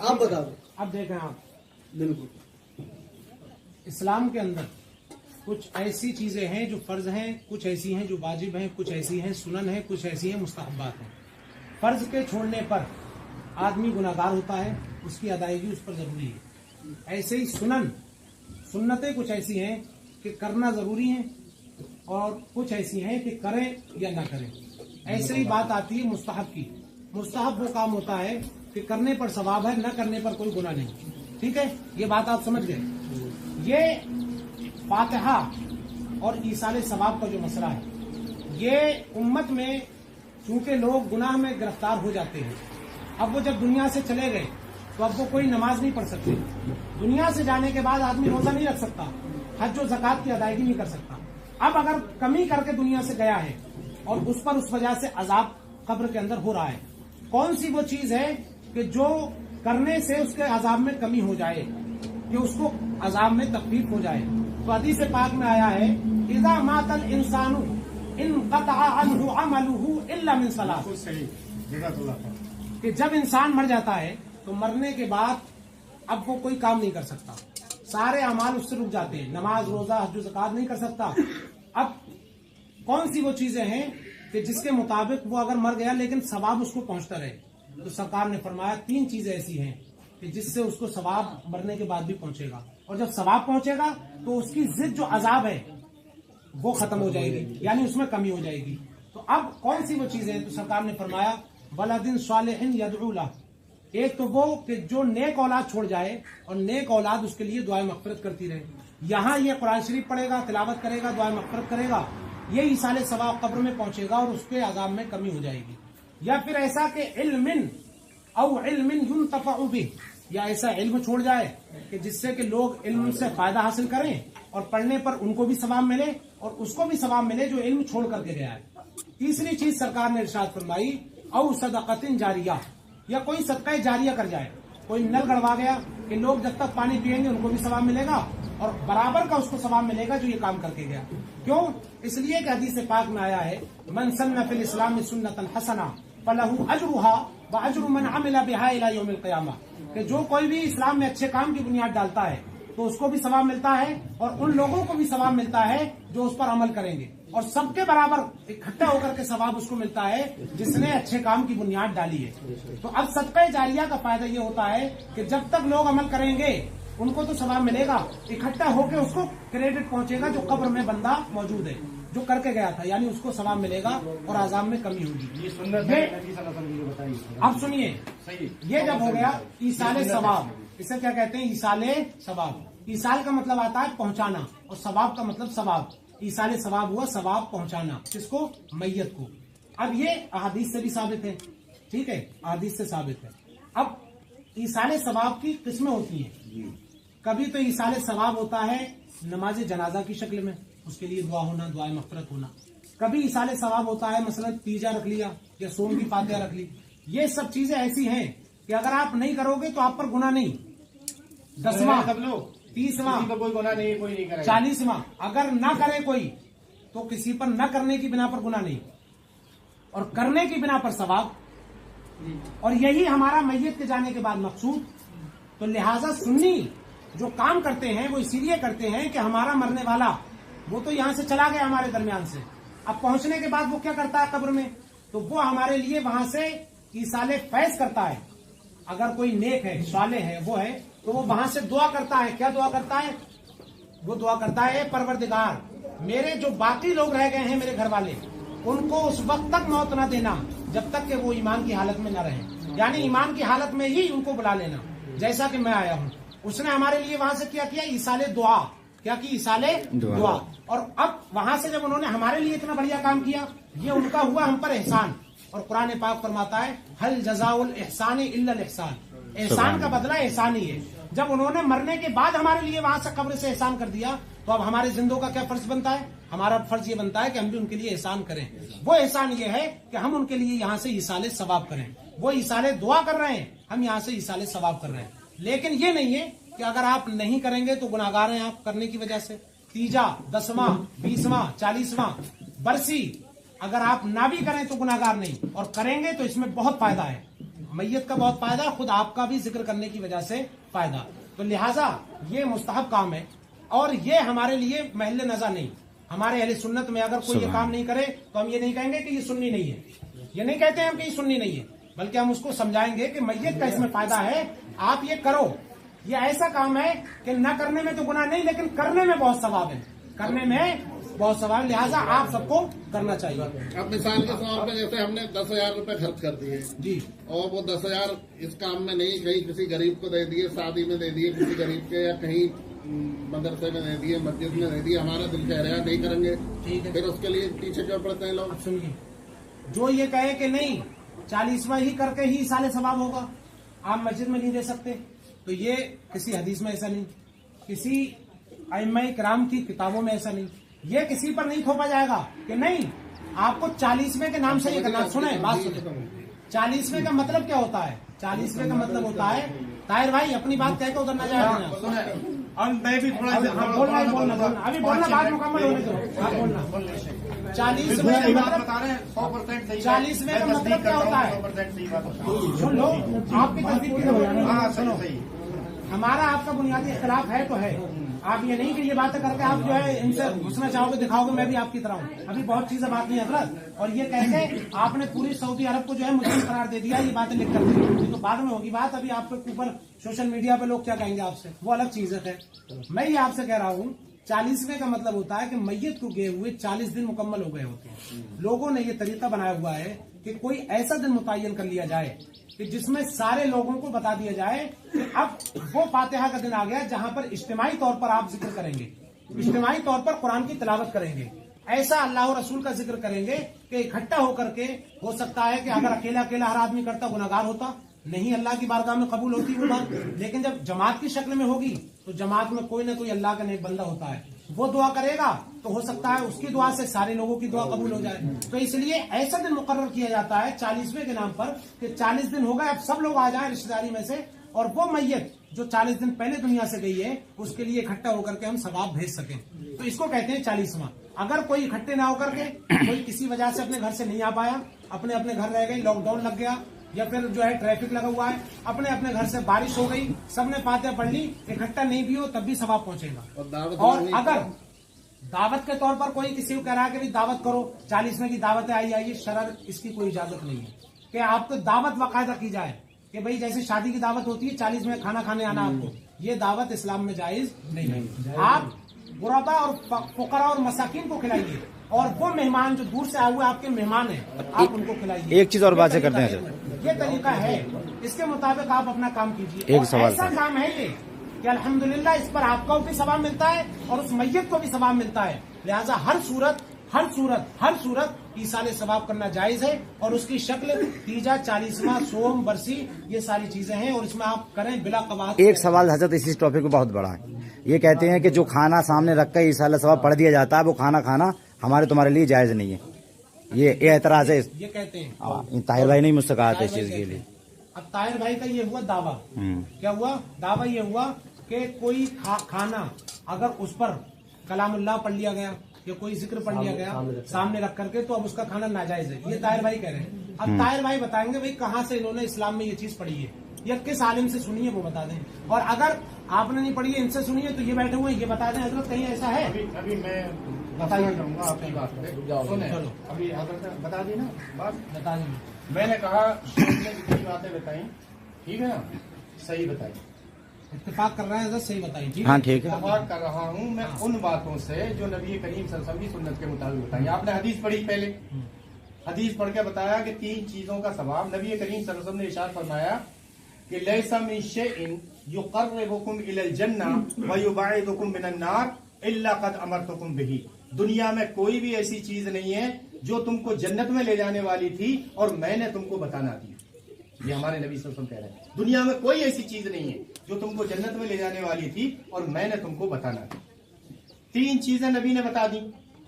आप बताओ। अब देखें आप, बिल्कुल इस्लाम के अंदर कुछ ऐसी चीजें हैं जो फर्ज हैं, कुछ ऐसी हैं जो वाजिब हैं, कुछ ऐसी हैं सुनन है, कुछ ऐसी हैं मुस्तहब्बात हैं। फर्ज के छोड़ने पर आदमी गुनाहगार होता है, उसकी अदायगी उस पर जरूरी है। ऐसे ही सुन्नतें कुछ ऐसी हैं कि करना जरूरी है और कुछ ऐसी हैं कि करें या ना करें। ऐसे ही बात आती है मुस्तहब की। मुस्तहब वो काम होता है कि करने पर सवाब है, न करने पर कोई गुनाह नहीं। ठीक है, ये बात आप समझ गए। ये फातिहा और ईसाले सवाब का जो मसला है, ये उम्मत में चूंकि लोग गुनाह में गिरफ्तार हो जाते हैं, अब वो जब दुनिया से चले गए तो अब वो कोई नमाज नहीं पढ़ सकते। दुनिया से जाने के बाद आदमी रोजा नहीं रख सकता, हज और ज़कात की अदायगी नहीं कर सकता। अब अगर कमी करके दुनिया से गया है और उस पर उस वजह से अजाब कब्र के अंदर हो रहा है, कौन सी वो चीज है कि जो करने से उसके अजाब में कमी हो जाए, कि उसको अजाब में तकलीफ हो जाए? तो हदीस पाक में आया है, इज़ा मातल इंसानु इनक़ता अन्हु अमलुहु इल्ला मिन सलास, कि जब इंसान मर जाता है तो मरने के बाद अब वो कोई काम नहीं कर सकता, सारे अमाल उससे रुक जाते हैं। नमाज, रोजा, हज, ज़कात नहीं कर सकता। अब कौन सी वो चीजें हैं कि जिसके मुताबिक वो अगर मर गया लेकिन सवाब उसको पहुंचता रहे? तो सरकार ने फरमाया 3 चीजें ऐसी हैं कि जिससे उसको सवाब मरने के बाद भी पहुंचेगा, और जब सवाब पहुंचेगा तो उसकी जिद जो अजाब है वो खत्म हो जाएगी, यानी उसमें कमी हो जाएगी। तो अब कौन सी वो चीजें हैं? तो सरकार ने फरमाया वलदिन सालिहिन यदउ लह, एक तो वो कि जो नेक औलाद छोड़ जाए और नेक औलाद उसके लिए दुआ मग़फ़िरत करती रहे। यहाँ ये कुरान शरीफ पढ़ेगा, तिलावत करेगा, दुआ मग़फ़िरत करेगा, ये ईसाले सवाब कब्र में पहुंचेगा और उसके अज़ाब में कमी हो जाएगी। या फिर ऐसा कि इल्मिन औ इल्मिन युंतफ़अु बिह, या ऐसा इल्म छोड़ जाए कि जिससे कि लोग इल्म से फायदा हासिल करें और पढ़ने पर उनको भी सवाब मिले और उसको भी सवाब मिले जो इल्म छोड़ करके गया है। तीसरी चीज सरकार ने इरशाद फरमाई औ सदक़तिन जारिया, या कोई सदका जारिया कर जाए। कोई नल गड़वा गया कि लोग जब तक पानी पिएंगे उनको भी सवाब मिलेगा और बराबर का उसको सवाब मिलेगा जो ये काम करके गया। क्यों? इसलिए कि हदीस पाक में आया है, मन सन्ना फिल इस्लाम सुन्नतन हसना फलहु अजरुहा व अजरु मन अमिला बिहा इला यौमिल क़ियामा, कि जो कोई भी इस्लाम में अच्छे काम की बुनियाद डालता है तो उसको भी सवाब मिलता है और उन लोगों को भी सवाब मिलता है जो उस पर अमल करेंगे, और सबके बराबर इकट्ठा होकर के सवाब उसको मिलता है जिसने अच्छे काम की बुनियाद डाली है। तो अब सदका जारिया का फायदा ये होता है कि जब तक लोग अमल करेंगे उनको तो सवाब मिलेगा, इकट्ठा होकर उसको क्रेडिट पहुंचेगा जो कब्र में बंदा मौजूद है। जो करके गया था, यानी उसको सवाब मिलेगा और आजाब में कमी होगी। ये सुन्नत है नबी सल्लल्लाहु अलैहि वसल्लम की बताइए। अब सुनिए, सही ये जब हो गया ईसाले सवाब, इसे क्या कहते हैं? ईसाले सवाब। ईसाल का मतलब आता है पहुंचाना और सवाब का मतलब सवाब। ईसाले सवाब हुआ सवाब पहुंचाना, किसको? मैयत को। अब ये अहादीस से भी साबित है, ठीक है, अहादीस से साबित है। अब ईसाले सवाब की किस्में होती हैं। कभी तो ईसाले सवाब होता है नमाज जनाजा की शक्ल में, उसके लिए दुआ होना, दुआ मग़फ़िरत होना। कभी ईसाले सवाब होता है मसलन तीजा रख लिया या सोम की फातिहा रख ली। ये सब चीजें ऐसी हैं कि अगर आप नहीं करोगे तो आप पर गुनाह नहीं। 10वां, सब लोग 30वां, किसी को कोई गुनाह नहीं, कोई नहीं करेगा। 40वां, अगर ना करे कोई तो किसी पर न करने की बिना पर गुनाह नहीं और करने की बिना पर सवाब। और यही हमारा मैयत के जाने के बाद मकसूद। तो लिहाजा सुन्नी जो काम करते हैं वो इसीलिए करते हैं कि हमारा मरने वाला वो तो यहां से चला गया हमारे दरमियान से, अब पहुंचने के बाद वो क्या करता है कब्र में? तो वो हमारे लिए वहां से ईसाले फैज करता है। अगर कोई नेक है, साले है, वो है, तो वो वहां से दुआ करता है। क्या दुआ करता है? वो दुआ करता है, परवरदिगार मेरे जो बाकी लोग रह गए हैं मेरे घर वाले, उनको उस वक्त तक मौत न देना जब तक कि वो ईमान की हालत में न रहे, यानी ईमान की हालत में ही उनको बुला लेना, जैसा कि मैं आया हूं। उसने हमारे लिए वहां से क्या किया? ईसाले दुआ। क्या की? ईसाले दुआ। और अब वहां से जब उन्होंने हमारे लिए इतना बढ़िया काम किया, ये उनका हुआ हम पर एहसान। और कुरान पाक फरमाता है हल जज़ाउल एहसान इल्लल एहसान, एहसान का बदला एहसान ही है। जब उन्होंने मरने के बाद हमारे लिए वहां से कब्र से एहसान कर दिया, तो अब हमारे जिंदों का क्या फर्ज बनता है? हमारा फर्ज ये बनता है कि हम भी उनके लिए एहसान करें। वो एहसान ये है कि हम उनके लिए यहाँ से ईसाले सवाब करें। वो ईसाले दुआ कर रहे हैं, हम यहाँ से ईसाले सवाब कर रहे हैं। लेकिन ये नहीं है कि अगर आप नहीं करेंगे तो गुनाहगार हैं आप करने की वजह से। तीजा, 10वां, 20वां, 40वां बरसी अगर आप ना भी करें तो गुनाहगार नहीं, और करेंगे तो इसमें बहुत फायदा है। मैयत का बहुत फायदा, खुद आपका भी जिक्र करने की वजह से फायदा। तो लिहाजा ये मुस्तहब काम है और ये हमारे लिए महल नज़र नहीं। हमारे अहले सुन्नत में अगर कोई ये काम नहीं करे तो हम ये नहीं कहेंगे कि ये सुन्नी नहीं है, ये नहीं कहते हम कि ये सुन्नी नहीं है, बल्कि हम उसको समझाएंगे कि मैयत का इसमें फायदा है, आप ये करो। ये ऐसा काम है कि न करने में तो गुनाह नहीं, लेकिन करने में बहुत सवाब है, करने में बहुत सवाब है। लिहाजा आप सबको करना चाहिए। अब मिसाल के तौर पर जैसे हमने 10,000 रुपए खर्च कर दिए जी, और वो 10,000 इस काम में नहीं, कहीं किसी गरीब को दे दिए, शादी में दे दिए किसी गरीब के, या कहीं मदरसे में दे दिए, मस्जिद में दे दिए, हमारा दिल कह रहा है नहीं करेंगे, ठीक है। फिर उसके लिए पीछे क्यों पड़ते हैं लोग? अब सुनिए, जो ये कहे कि नहीं 40वां ही करके ही साले सवाब होगा, आप मस्जिद में नहीं दे सकते, तो ये किसी हदीस में ऐसा नहीं, किसी अइम्मा-ए किराम की किताबों में ऐसा नहीं, ये किसी पर नहीं थोपा जाएगा कि नहीं आपको 40वें के नाम से ये करना। सुने बात, सुने 40वें का मतलब क्या होता है? 40वें का मतलब होता है, ताहिर भाई अपनी बात कह के उधर न जाए। और मैं भी थोड़ा बोलना अभी बोलना, बात मुकम्मल होने दो, आप बोलना। 40वें का मतलब बता रहे हैं 100% सही। 40वें का मतलब क्या होता है? 100% सही बात होता है। सुन लो, आपकी तस्दीक की हाँ सुनो सही। हमारा आपका बुनियादी इख्तिलाफ है तो है, आप ये नहीं कि ये बातें करके आप जो है इनसे घुसना चाहोगे, दिखाओगे मैं भी आपकी तरह हूँ। अभी बहुत चीजें बात नहीं है हजरत, और ये कह के आपने पूरी सऊदी अरब को जो है मुस्लिम करार दे दिया, ये बातें लिख कर दी, तो बाद में होगी बात। अभी आपके ऊपर सोशल मीडिया पे लोग क्या कहेंगे आपसे, वो अलग चीज है। मैं ये आपसे कह रहा हूँ 40वें का मतलब होता है कि मैयत को गए हुए 40 दिन मुकम्मल हो गए होते हैं। लोगों ने ये तरीका बनाया हुआ है कि कोई ऐसा दिन मुतय्यन कर लिया जाए कि जिसमें सारे लोगों को बता दिया जाए कि अब वो फातिहा का दिन आ गया जहां पर इज्तिमाई तौर पर आप जिक्र करेंगे, इज्तिमाई तौर पर कुरान की तिलावत करेंगे, ऐसा अल्लाह और रसूल का जिक्र करेंगे कि इकट्ठा होकर के। हो सकता है कि अगर अकेला अकेला हर आदमी करता गुनाहगार होता, नहीं अल्लाह की बारगाह में कबूल होती वो बात। लेकिन जब जमात की शक्ल में होगी तो जमात में कोई ना कोई अल्लाह का नेक बंदा होता है, वो दुआ करेगा तो हो सकता है उसकी दुआ से सारे लोगों की दुआ कबूल हो जाए। तो इसलिए ऐसा दिन मुकर्रर किया जाता है 40वें के नाम पर कि 40 दिन हो गए, अब सब लोग आ जाएं रिश्तेदारी में से, और वो मैयत जो 40 दिन पहले दुनिया से गई है उसके लिए इकट्ठा होकर के हम सवाब भेज सकें, तो इसको कहते हैं 40वां। अगर कोई इकट्ठे ना होकर के, कोई किसी वजह से अपने घर से नहीं आ पाया, अपने अपने घर रह गई, लॉकडाउन लग गया, या फिर जो है ट्रैफिक लगा हुआ है, अपने अपने घर से बारिश हो गई, सबने फातिहा पढ़ ली, इकट्ठा नहीं भी हो तब भी सवाब पहुंचेगा। और अगर दावत के तौर पर कोई किसी को कह रहा है कि भाई दावत करो, 40वें की दावत है, आइए, शरर इसकी कोई इजाजत नहीं है कि आपको दावत बाकायदा की जाए कि भाई जैसे शादी की दावत होती है 40 में खाना खाने आना आपको, ये दावत इस्लाम में जायज नहीं है। आप गुरबा और फुकरा और मसाकिन को खिलाइए, और वो मेहमान जो दूर से आए हुए आपके मेहमान हैं आप उनको खिलाइए। एक चीज और बात से करते हैं ये तरीका है, इसके मुताबिक आप अपना काम कीजिए। एक और सवाल ऐसा काम है ये कि अल्हम्दुलिल्लाह इस पर आपको भी सवाब मिलता है और उस मैयत को भी सवाब मिलता है। लिहाजा हर सूरत ईसाले सवाब करना जायज है। और उसकी शक्ल तीजा, 40वां, सोम, बरसी, ये सारी चीजें हैं और इसमें आप करें बिला कवाहत। एक सवाल हजरत इसी टॉपिक में बहुत बड़ा है। ये कहते हैं कि जो खाना सामने रख कर ईसाला सवाब पढ़ दिया जाता है वो खाना खाना हमारे तुम्हारे लिए जायज नहीं है। ये एतराज है। ये कहते हैं ताहिर भाई ने मुझसे कहा था इस चीज के लिए। अब ताहिर भाई का ये हुआ दावा, क्या हुआ दावा? ये हुआ कि कोई खाना अगर उस पर कलामुल्लाह पढ़ लिया गया या कोई जिक्र पढ़ लिया गया सामने रख करके, तो अब उसका खाना नाजायज है। ये ताहिर भाई कह रहे हैं। अब ताहिर भाई बताएंगे भाई कहाँ से इन्होंने इस्लाम में ये चीज पढ़ी है या किस आलिम से सुनी है वो बता दें। और अगर आपने नहीं पढ़ी है इनसे सुनी है तो ये बैठे हुए हैं, ये बता दें हजरत कहीं ऐसा है? अभी मैं बताना चाहूंगा आपकी बात पे। सुने, चलो अभी हजरत बता दी ना बात, बता दें। मैंने कहा ने जितनी बातें बताई ठीक है ना, सही बताई, इत्तेफाक कर रहे हैं हजरत, सही बताइए। ठीक हाँ है, ठीक है। इत्तेफाक कर रहा हूँ मैं उन बातों से जो नबी करीम सल्लल्लाहु अलैहि वसल्लम की सुन्नत के मुताबिक बताई। आपने हदीस पढ़ी, पहले हदीस पढ़ के बताया कि 3 चीजों का सवाब नबी करीम सल्लल्लाहु अलैहि वसल्लम ने इरशाद फरमाया कि लैसा मिन शैइन युक़र्रिबुकुम इलल जन्ना व युबईदुकुम मिनन नार इल्ला क़द अमरतुकुम बिही। दुनिया में कोई भी ऐसी चीज नहीं है जो तुमको जन्नत में ले जाने वाली थी और मैंने तुमको बताना दी। ये हमारे नबी सल्लल्लाहु अलैहि वसल्लम कह रहे हैं, दुनिया में कोई ऐसी चीज नहीं है जो तुमको जन्नत में ले जाने वाली थी और मैंने तुमको बताना दी। 3 चीजें नबी ने बता दी।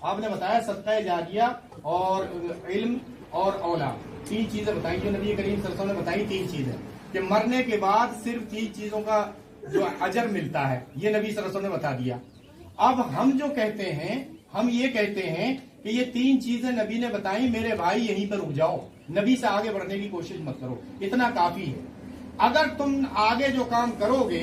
आपने बताया सदका जारिया और इल्म और औलाद, 3 चीजें बताई जो नबी करीम सल्लल्लाहु अलैहि वसल्लम ने बताई। 3 चीजें कि मरने के बाद सिर्फ 3 चीजों का जो अजर मिलता है, ये नबी सल्लल्लाहु अलैहि वसल्लम ने बता दिया। अब हम जो कहते हैं, हम ये कहते हैं कि ये 3 चीजें नबी ने बताई, मेरे भाई यहीं पर रुक जाओ, नबी से आगे बढ़ने की कोशिश मत करो, इतना काफी है। अगर तुम आगे जो काम करोगे,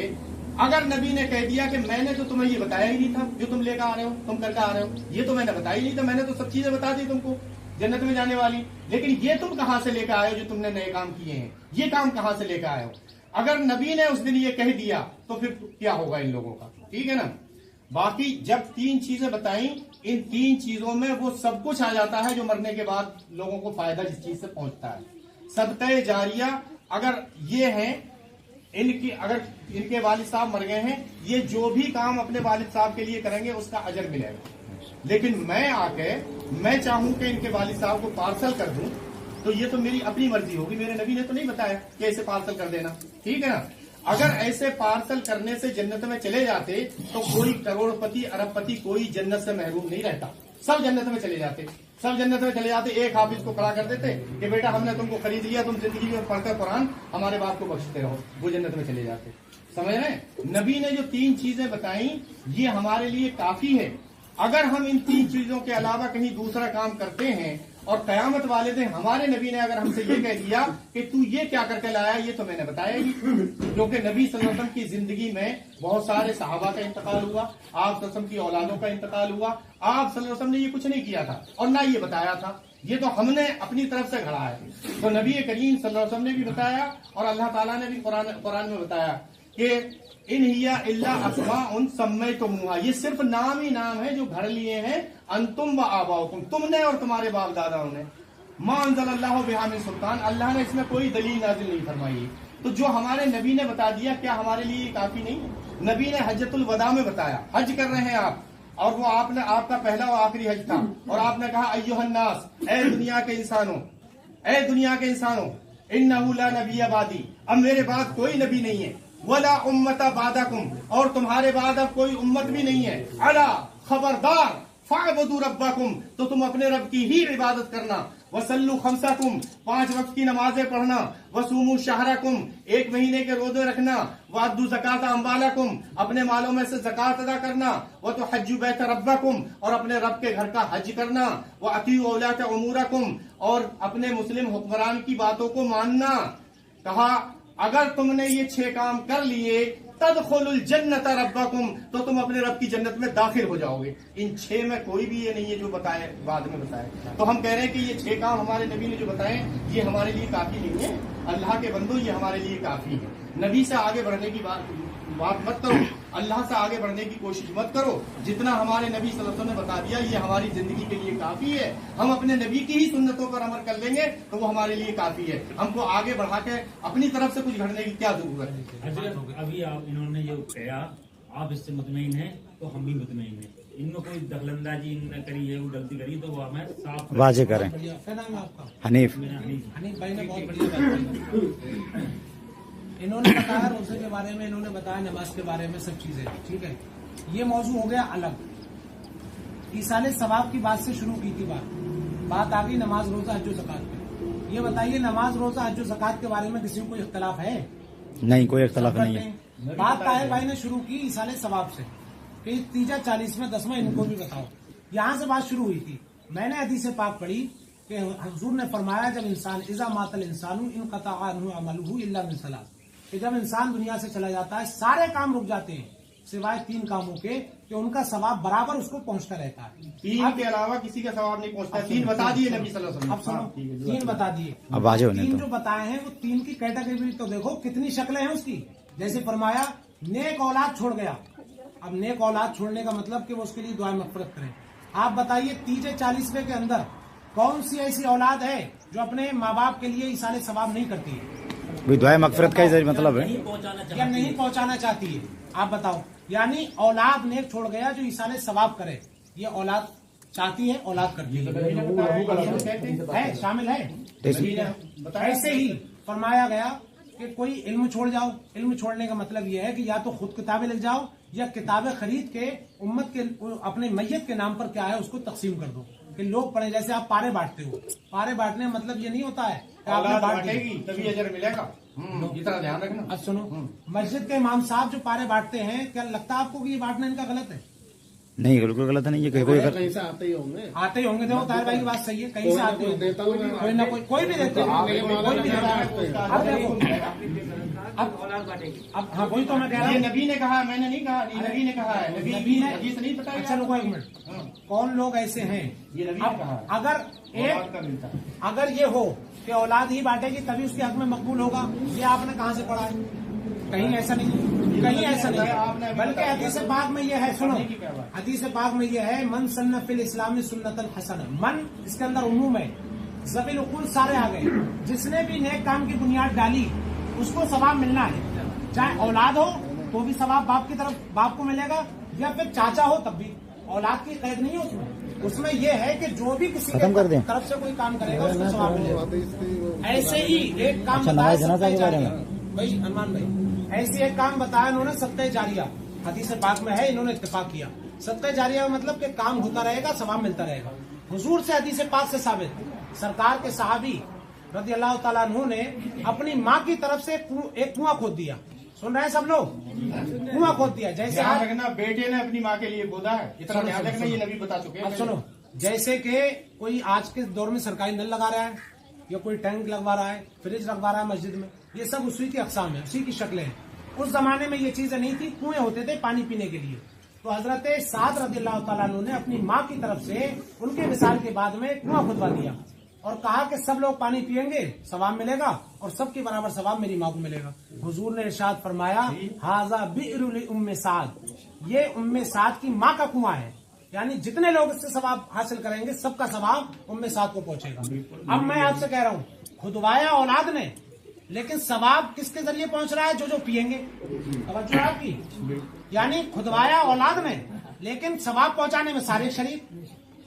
अगर नबी ने कह दिया कि मैंने तो तुम्हें ये बताया ही नहीं था जो तुम लेकर आ रहे हो, तुम करके आ रहे हो, ये तो मैंने बताया ही नहीं था, मैंने तो सब चीजें बता दी तुमको जन्नत में जाने वाली, लेकिन ये तुम कहां से लेकर आए हो जो तुमने नए काम किए हैं, ये काम कहां से लेकर आए हो? अगर नबी ने उस दिन ये कह दिया तो फिर क्या होगा इन लोगों का? ठीक है ना। बाकी जब 3 चीजें बताई, इन 3 चीजों में वो सब कुछ आ जाता है जो मरने के बाद लोगों को फायदा जिस चीज से पहुंचता है। सदका जारिया अगर ये है इनकी, अगर इनके वालिद साहब मर गए हैं, ये जो भी काम अपने वालिद साहब के लिए करेंगे उसका अजर मिलेगा। लेकिन मैं आके मैं चाहूं कि इनके वालिद साहब को पार्सल कर दूं तो ये तो मेरी अपनी मर्जी होगी, मेरे नबी ने तो नहीं बताया कि ऐसे पार्सल कर देना। ठीक है ना। अगर ऐसे पार्सल करने से जन्नत में चले जाते तो कोई करोड़पति अरबपति कोई जन्नत से महरूम नहीं रहता, सब जन्नत में चले जाते, सब जन्नत में चले जाते। एक हाफिज को खड़ा कर देते कि बेटा हमने तुमको खरीद लिया, तुम जिंदगी में पढ़कर कुरान हमारे बाप को बख्शते रहो, वो जन्नत में चले जाते। समझ रहे हैं? नबी ने जो 3 चीजें बताई ये हमारे लिए काफी है। अगर हम इन 3 चीजों के अलावा कहीं दूसरा काम करते हैं और कयामत वाले दिन हमारे नबी ने अगर हमसे ये कह दिया कि तू ये क्या करके लाया, ये तो मैंने बताया ही, क्योंकि नबी सल्लल्लाहु अलैहि वसल्लम की जिंदगी में बहुत सारे सहाबा का इंतकाल हुआ, आप सल्लल्लाहु अलैहि वसल्लम की औलादों का इंतकाल हुआ, आप सल्लल्लाहु अलैहि वसल्लम ने ये कुछ नहीं किया था और ना ये बताया था, ये तो हमने अपनी तरफ से गढ़ा है। तो नबी करीम सल्लल्लाहु अलैहि वसल्लम ने भी बताया और अल्लाह ताला ने भी कुरान में बताया कि इन हिया इल्ला अस्माउन सम्मयतमुहा, ये सिर्फ नाम ही नाम है जो घर लिए हैं अंतुम व आबाउकुम, तुमने और तुम्हारे बाप दादाओं ने। मा अंज़लल्लाहु बिहा मिन सुल्तान, अल्लाह ने इसमें कोई दलील नाजिल नहीं फरमाई। तो जो हमारे नबी ने बता दिया, क्या हमारे लिए काफी नहीं है? नबी ने हज्जतुल वदा में बताया, हज कर रहे हैं आप और वो आपने, आपका पहला और आखिरी हज था और आपने कहा अय्युहन नास, ए दुनिया के इंसानों, ए दुनिया के इंसानों, इन्नहु ला नबिय्य बादी, अब मेरे बाद कोई नबी नहीं है, वला उम्मता बादकुम, और तुम्हारे बाद अब कोई उम्मत भी नहीं है, अला खबरदार, फअबुदू रब्बकुम, तो तुम अपने रब की ही इबादत करना, वसल्लु खमसाकुम, 5 वक्त की नमाजें पढ़ना, वसूमु शहरकुम, 1 महीने के रोजे रखना, वअद्दु ज़कात अम्वालकुम, अपने मालों में से ज़कात अदा करना, व तो हज्जु बैत रब्बकुम, और अपने रब के घर का हज करना, व अतीउ औलात उमूरकुम, और अपने मुस्लिम हुक्मरान की बातों को मानना। कहा अगर तुमने ये 6 काम कर लिए तदखुलुल जन्नत रब्बकुम, तो तुम अपने रब की जन्नत में दाखिल हो जाओगे। इन 6 में कोई भी ये नहीं है जो बाद में बताए। तो हम कह रहे हैं कि ये 6 काम हमारे नबी ने जो बताए ये हमारे लिए काफी नहीं है। अल्लाह के बंदो ये हमारे लिए काफी है। नबी से आगे बढ़ने की बात मत करो, अल्लाह से आगे बढ़ने की कोशिश मत करो। जितना हमारे नबी सल्लल्लाहु अलैहि वसल्लम ने बता दिया ये हमारी जिंदगी के लिए काफी है। हम अपने नबी की ही सुन्नतों पर अमल कर लेंगे तो वो हमारे लिए काफी है। हमको आगे बढ़ा के अपनी तरफ से कुछ घटने की क्या जरूरत है। अभी आप इन्होंने ये कहा आप इससे मुतमईन हैं तो हम भी मुतमईन हैं। इनमें कोई दखलंदाजी इन्होंने करी है, वो गलती करी तो वो हमें साफ वाजे करें। क्या नाम है आपका? हनीफ। हनीफ भाई ने बहुत बढ़िया बात की। इन्होंने बताया रोजे के बारे में, इन्होंने बताया नमाज के बारे में, सब चीजें, ठीक है। ये मौजू हो गया अलग। ईसाले सवाब की बात से शुरू की थी बात आ गई नमाज रोजा हज ज़कात पे। ये बताइए नमाज रोजा हज ज़कात के बारे में किसी को कोई इख्तलाफ है? नहीं, कोई इख्तलाफ नहीं है। बात ताहिर भाई ने शुरू की ईसाले सवाब से कि तीजा 40वां 10वां इनको भी बताओ। यहाँ से बात शुरू हुई थी। मैंने हदीस पाक पढ़ी कि हुजूर ने फरमाया जब इंसान इज़ा मातल इंसानु इन क़ताअ अन्हु अमलुहु इल्ला मिन सलास, कि जब इंसान दुनिया से चला जाता है सारे काम रुक जाते हैं सिवाय 3 कामों के कि उनका सवाब बराबर उसको पहुंचता रहता है। 3 के अलावा किसी का सवाब नहीं पहुंचता। 3 बता दिए नबी सल्लल्लाहु अलैहि वसल्लम। अब सुनो 3 बता दिए। अब वाजे होने 3 दो। जो बताए हैं वो 3 की कैटेगरी तो देखो कितनी शक्लें हैं उसकी। जैसे फरमाया नेक औलाद छोड़ गया। अब नेक औलाद छोड़ने का मतलब कि वो उसके लिए दुआ मग़फ़िरत करें। आप बताइए तीजे 40वें के अंदर कौन सी ऐसी औलाद है जो अपने माँ बाप के लिए इसाले सवाब नहीं करती है? भाई दुआ मगफिरत का ही मतलब है या नहीं पहुंचाना चाहती है? आप बताओ। यानी औलाद नेक छोड़ गया जो इसाले सवाब करे, ये औलाद चाहती है, औलाद करती है, शामिल है। ऐसे ही फरमाया गया कि कोई इल्म छोड़ जाओ। इल्म छोड़ने का मतलब यह है कि या तो खुद किताबें लिख जाओ या किताबें खरीद के उम्मत के अपने मैयत के नाम पर क्या है उसको तकसीम कर दो कि लोग पढ़े। जैसे आप पारे बांटते हो, पारे बांटने का मतलब ये नहीं होता है कि आपने बांटेगी तभी अजर मिलेगा। इतना ध्यान रखना। अब सुनो, मस्जिद के इमाम साहब जो पारे बांटते हैं, क्या लगता है आपको कि ये बांटना इनका गलत है? नहीं, बिल्कुल गलत नहीं है। कहीं से आते ही होंगे। आते ही होंगे। देखो ताहिर भाई की बात सही है, कहीं से आते होंगे। कोई ना कोई भी देते हैं, कोई भी देता है। अब देखो अब हाँ वही तो मैं कह रहा ये हूँ। नबी ने कहा, मैंने नहीं कहा, ये नबी ने कहा है। नबी ने हदीस नहीं पता। अच्छा रुको 1 मिनट। कौन लोग ऐसे हैं? ये नबी ने कहा है। अगर ये हो कि औलाद ही बांटेगी तभी उसके हक में मकबूल होगा, ये आपने कहाँ से पढ़ा है? कहीं ऐसा नहीं, कहीं ऐसा नहीं है। बल्कि हदीस पाक में ये है, सुनो हदीस पाक में ये है मन सन्ना फिल इस्लामी सुन्नतन हसन। मन इसके अंदर उमूम है, ज़बील उकुल सारे आ गए। जिसने भी नेक काम की बुनियाद डाली उसको सवाब मिलना है। चाहे औलाद हो तो भी सवाब बाप की तरफ बाप को मिलेगा, या फिर चाचा हो तब भी। औलाद की कैद नहीं है उसमें ये है कि जो भी किसी की तरफ से कोई काम करेगा उसको सवाब मिलेगा। ऐसे ही एक काम बताया भाई अरमान भाई, ऐसे एक काम बताया उन्होंने सत्ते जारिया। हदीस पाक में है, इन्होंने इत्तेफाक किया। सत्ते जारिया मतलब कि काम होता रहेगा, सवाब मिलता रहेगा। हुजूर से हदीस पाक से साबित, सरकार के सहाबी रज़ी अल्लाह ताला अन्हु ने अपनी माँ की तरफ से एक कुआं खोद दिया। सुन रहे हैं सब लोग? कुआं खोद दिया। जैसे ध्यान रखना, बेटे ने अपनी माँ के लिए खोदा है, इतना ध्यान रखना, ये नबी बता चुके हैं। अब सुनो, जैसे कि कोई आज के दौर में सरकारी नल लगा रहा है या कोई टैंक लगवा रहा है, फ्रिज लगवा रहा है मस्जिद में, ये सब उसी की अक़साम है, उसी की शक्लें हैं। उस जमाने में ये चीजें नहीं थी, कुएं होते थे पानी पीने के लिए। तो हजरत साद रज़ियल्लाहु ताला अन्हु ने अपनी माँ की तरफ से उनके विसाल के बाद में कुआं खुदवा दिया और कहा कि सब लोग पानी पिएंगे, सवाब मिलेगा और सबके बराबर सवाब मेरी माँ को मिलेगा। हुजूर ने इरशाद फरमाया हाजा बिरुल उम्मे साद, ये उम्मे साद की माँ का कुआं है। यानी जितने लोग इससे सवाब हासिल करेंगे सबका सवाब उम्मे साद को पहुंचेगा। अब मैं आपसे कह रहा हूँ, खुदवाया औलाद ने, लेकिन सवाब किसके जरिए पहुंच रहा है? जो पिएंगे। तवज्जो आपकी। यानी खुदवाया औलाद ने, लेकिन सवाब पहुंचाने में सारे शरीक।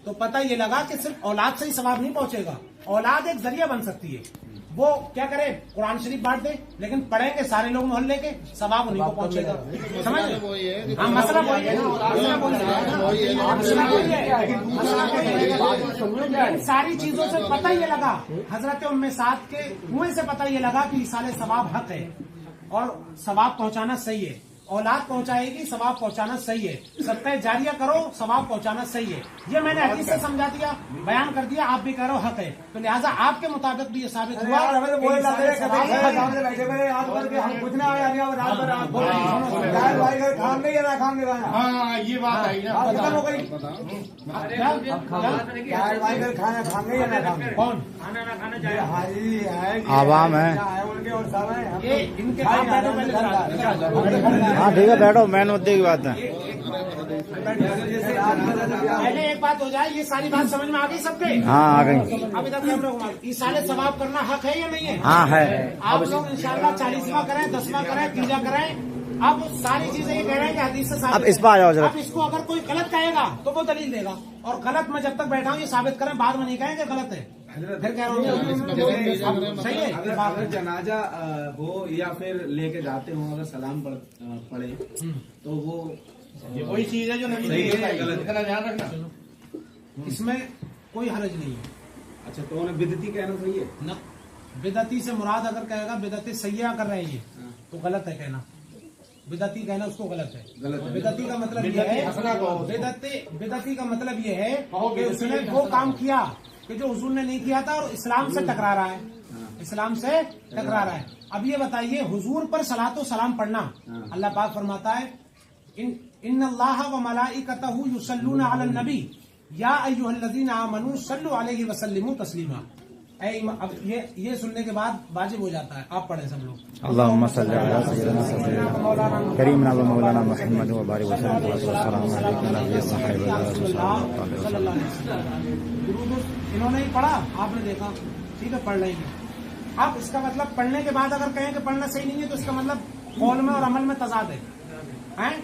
तो पता ये लगा कि सिर्फ औलाद से ही सवाब नहीं पहुंचेगा, औलाद एक जरिया बन सकती है। वो क्या करे, कुरान शरीफ बांट दे, लेकिन पढ़ेंगे सारे लोग मोहल्ले के, सवाब उन्हीं को पहुंचेगा। समझ रहे? हाँ, मसला वही है, इन सारी चीजों से पता ये लगा, हजरत उम्मे साद के कुएं से पता ये लगा कि इसाले सवाब हक है और सवाब पहुंचाना सही है। औलाद पहुंचाएगी, सवाब पहुंचाना सही है। सदका जारिया करो, सवाब पहुंचाना सही है। ये मैंने हदीस से समझा दिया, बयान कर दिया, आप भी कह रहे हो हक है, तो लिहाजा आपके मुताबिक भी ये साबित हुआ। हम कुछ ना आया खाम नहीं है, खाम नहीं हाँ ये बात आई ना। खत्म हो गई। खाना खाम नहीं है ना, कौन हाजिरी है, आवाम है। उनके और सब है। ये इनके आप बैठो पहले। हाँ ठीक है, बैठो, मेन मुद्दे की बात है। पहले एक बात हो जाए, ये सारी बात समझ में आ गई सबके? हाँ आ गई। अभी तक हम लोग इसाले सवाब करना हक है या नहीं है? हाँ है। आप लोग इंशाल्लाह 40वां करें, 10वां करें, 30वां करें। अब सारी चीजें ये कह रहे हैं कि हदीस से साबित अब इस पर आ जाओ जरा। अब इसको अगर कोई गलत कहेगा तो वो दलील देगा, और गलत में जब तक बैठा हूँ ये साबित करें, बाद में नहीं कहेंगे गलत है, फिर कह रहा हूँ सही है। अगर जनाजा हो या फिर लेके जाते हो, अगर सलाम पढ़े तो वो ये वही चीज है जो नबी सही है, ने गलत। इतना ध्यान रखना। इसमें कोई हर्ज नहीं है। अच्छा, तो उन्हें बिदती कहना सही है न बिदती से मुराद अगर कहेगा बिदती सैया कर रहे हैं ये, तो गलत है कहना। बिदती कहना उसको गलत है। गलत है। बिदती का मतलब ये है, हसना कहो। बिदती का मतलब ये है कि उसने वो काम किया कि जो हुजूर ने नहीं किया था और इस्लाम से टकरा रहा है, इस्लाम से टकरा रहा है। अब ये बताइए, हुजूर पर सलातो सलाम पढ़ना, अल्लाह पाक फरमाता है इन्नल्लाह व मलाइकतहु युसल्लूना अलन नबी या अय्युहल्लज़ीना आमनू सल्लु अलैहि व सल्लिमू तस्लीमा। अब ये सुनने के बाद वाजिब हो जाता है, आप पढ़ें सब लोग। अल्लाहुम्मा सल्ली अला सय्यिदना करीमना व मौलाना मुहम्मद व बारिक वसल्लम इन्होंने ही पढ़ा, आपने देखा, ठीक है, पढ़ लेंगे। अब इसका मतलब पढ़ने के बाद अगर कहें कि पढ़ना सही नहीं है, तो इसका मतलब कौल में और अमल में तजाद है,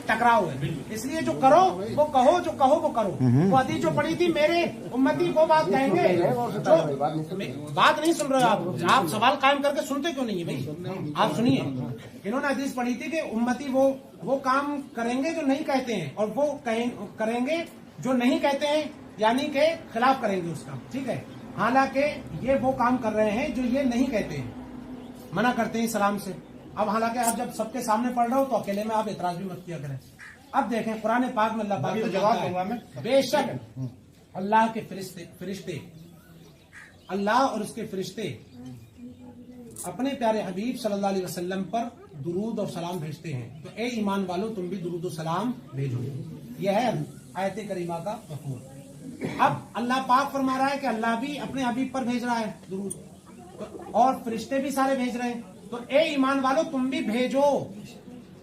टकराव है। इसलिए जो करो वो कहो, जो कहो वो करो। वो हदीस जो पढ़ी थी, मेरे उम्मती वो बात कहेंगे जो बात नहीं सुन रहे हो आप सवाल कायम करके सुनते क्यों नहीं है भाई? आप सुनिए, इन्होंने हदीस पढ़ी थी कि उम्मती वो काम करेंगे जो नहीं कहते हैं, और वो करेंगे जो नहीं कहते हैं, यानी के खिलाफ करेंगे उसका, ठीक है। हालांकि ये वो काम कर रहे हैं जो ये नहीं कहते हैं, मना करते हैं सलाम से। अब हालांकि आप जब सबके सामने पढ़ रहे हो तो अकेले में आप एतराज भी मत किया करें। अब देखें कुरान पाक में अल्लाह पाक जवाब दूंगा मैं। बेशक अल्लाह के फरिश्ते अल्लाह और उसके फरिश्ते अपने प्यारे हबीब सल्लल्लाहु अलैहि वसल्लम पर दुरूद और सलाम भेजते हैं। तो ए ईमान वालों, तुम भी दुरूद और सलाम भेजो। यह है आयत करीमा का मफहूम। अब अल्लाह पाक फरमा रहा है कि अल्लाह भी अपने हबीब पर भेज रहा है दुरूद, और फरिश्ते भी सारे भेज रहे हैं। तो ए ईमान वालों, तुम भी भेजो।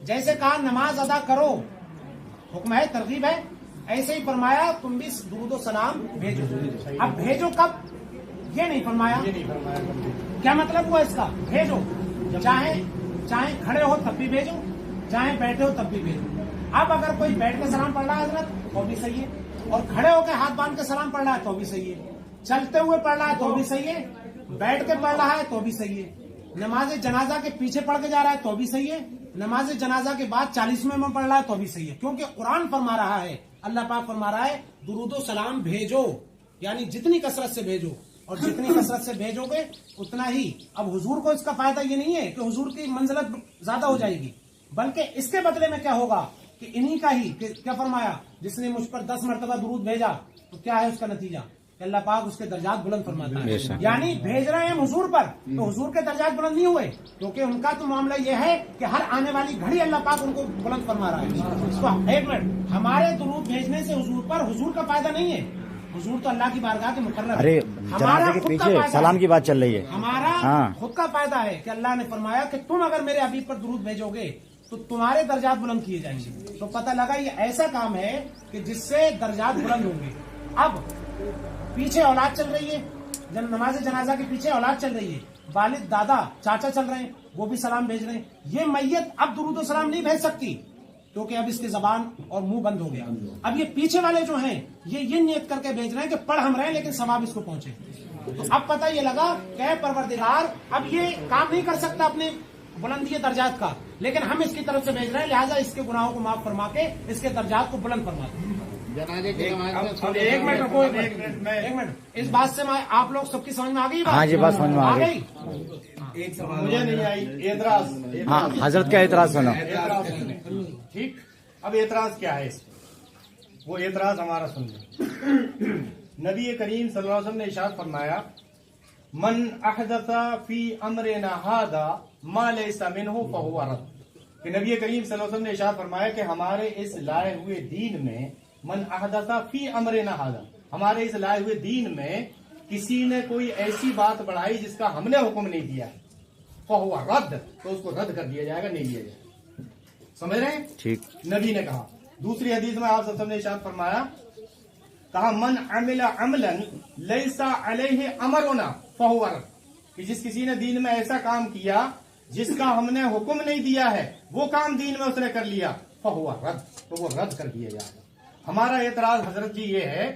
जैसे कहा नमाज अदा करो, हुक्म है, तरगीब है, ऐसे ही फरमाया तुम भी दुरूद और सलाम भेजो। अब भेजो कब, ये नहीं फरमाया। क्या मतलब हुआ इसका? भेजो, चाहे खड़े हो तब भी भेजो, चाहे बैठे हो तब भी भेजो। अब अगर कोई बैठ के सलाम पढ़ रहा है हजरत, तो भी सही है, और खड़े होकर हाथ बांध के सलाम पढ़ रहा है तो भी सही है, चलते हुए पढ़ रहा है तो भी सही है, बैठ के पढ़ रहा है तो भी सही है, नमाज जनाजा के पीछे पढ़ के जा रहा है तो भी सही है, नमाज जनाजा के बाद 40वें में पढ़ रहा है तो भी सही है। क्योंकि कुरान फरमा रहा है, अल्लाह पाक फरमा रहा है दुरूद सलाम भेजो, यानी जितनी कसरत से भेजो, और जितनी कसरत से भेजोगे उतना ही। अब हुजूर को इसका फायदा ये नहीं है कि हुजूर की मंजिलत ज्यादा हो जाएगी, बल्कि इसके बदले में क्या होगा कि इन्हीं का ही क्या फरमाया, जिसने मुझ पर 10 मरतबा दुरूद भेजा तो क्या है उसका नतीजा, अल्लाह पाक उसके दर्जात बुलंद फरमाता है। यानी भेज रहे हैं हुजूर पर, तो हुजूर के दर्जात बुलंद नहीं हुए, क्योंकि उनका तो मामला यह है कि हर आने वाली घड़ी अल्लाह पाक उनको बुलंद फरमा रहा है। तो एक मिनट, हमारे दुरूद भेजने से हुजूर पर हुजूर का फायदा नहीं है, हुजूर तो अल्लाह की बारगाह के मुकर्रर। अरे जनाजे के पीछे सलाम की बात चल रही है, हमारा खुद का फायदा है कि अल्लाह ने फरमाया कि तुम अगर मेरे हबीब पर दुरूद भेजोगे तो तुम्हारे दर्जात बुलंद किए जाएंगे। तो पता लगा ये ऐसा काम है कि जिससे दर्जात बुलंद होंगे। अब पीछे औलाद चल रही है, जब नमाज जनाजा के पीछे औलाद चल रही है, वालिद दादा चाचा चल रहे हैं, वो भी सलाम भेज रहे हैं। ये मैयत अब दुरूद और सलाम नहीं भेज सकती, क्योंकि अब इसकी जबान और मुंह बंद हो गया। अब ये पीछे वाले जो हैं ये नियत करके भेज रहे हैं कि पढ़ हम रहे हैं लेकिन सवाब इसको पहुंचे। तो अब पता ये लगा कि परवरदिगार अब ये काम नहीं कर सकता अपने बुलंदी दर्जात का, लेकिन हम इसकी तरफ से भेज रहे हैं, लिहाजा इसके गुनाहों को माफ फरमा के इसके दर्जात को बुलंद फरमा। जनाजे की नमाज में एक मिनट रुको, एक मिनट, इस बात से आप लोग सबकी समझ में आ गई? हाँ जी, बात समझ में आ गई। हाँ। एक सवाल मुझे नहीं आई एतराज। हाँ हजरत का एतराज सुनो। एतराज सुनने। ठीक, अब एतराज क्या है इसमें, वो एतराज हमारा सुन लो। नबी करीम सल्लल्लाहु अलैहि वसल्लम ने इरशाद फरमाया, मन अहदसा फी अमरिना हादा मा लैसा मिन्हु फहुवा रद्द। कि नबी करीम सल्लल्लाहु अलैहि वसल्लम ने इरशाद फरमाया कि हमारे इस लाए हुए दीन में, मन अहदसा फी अमरिना हादा, हमारे इस लाए हुए दीन में किसी ने कोई ऐसी बात बढ़ाई जिसका हमने हुक्म नहीं दिया, फहुवा रद्द, तो उसको रद्द कर दिया जाएगा, नहीं लिया जाएगा। समझ रहे हैं? ठीक। नबी ने कहा। दूसरी हदीस में आप सबने इरशाद फरमाया, कहा मन अमिला अमलन लैसा अलैहि अमरुना फहुवा रद्द, कि जिस किसी ने दीन में ऐसा काम किया जिसका हमने हुक्म नहीं दिया है, वो काम दीन में उसने कर लिया, फहुवा रद्द, तो वो रद्द कर दिया जाएगा। हमारा एतराज हजरत जी ये है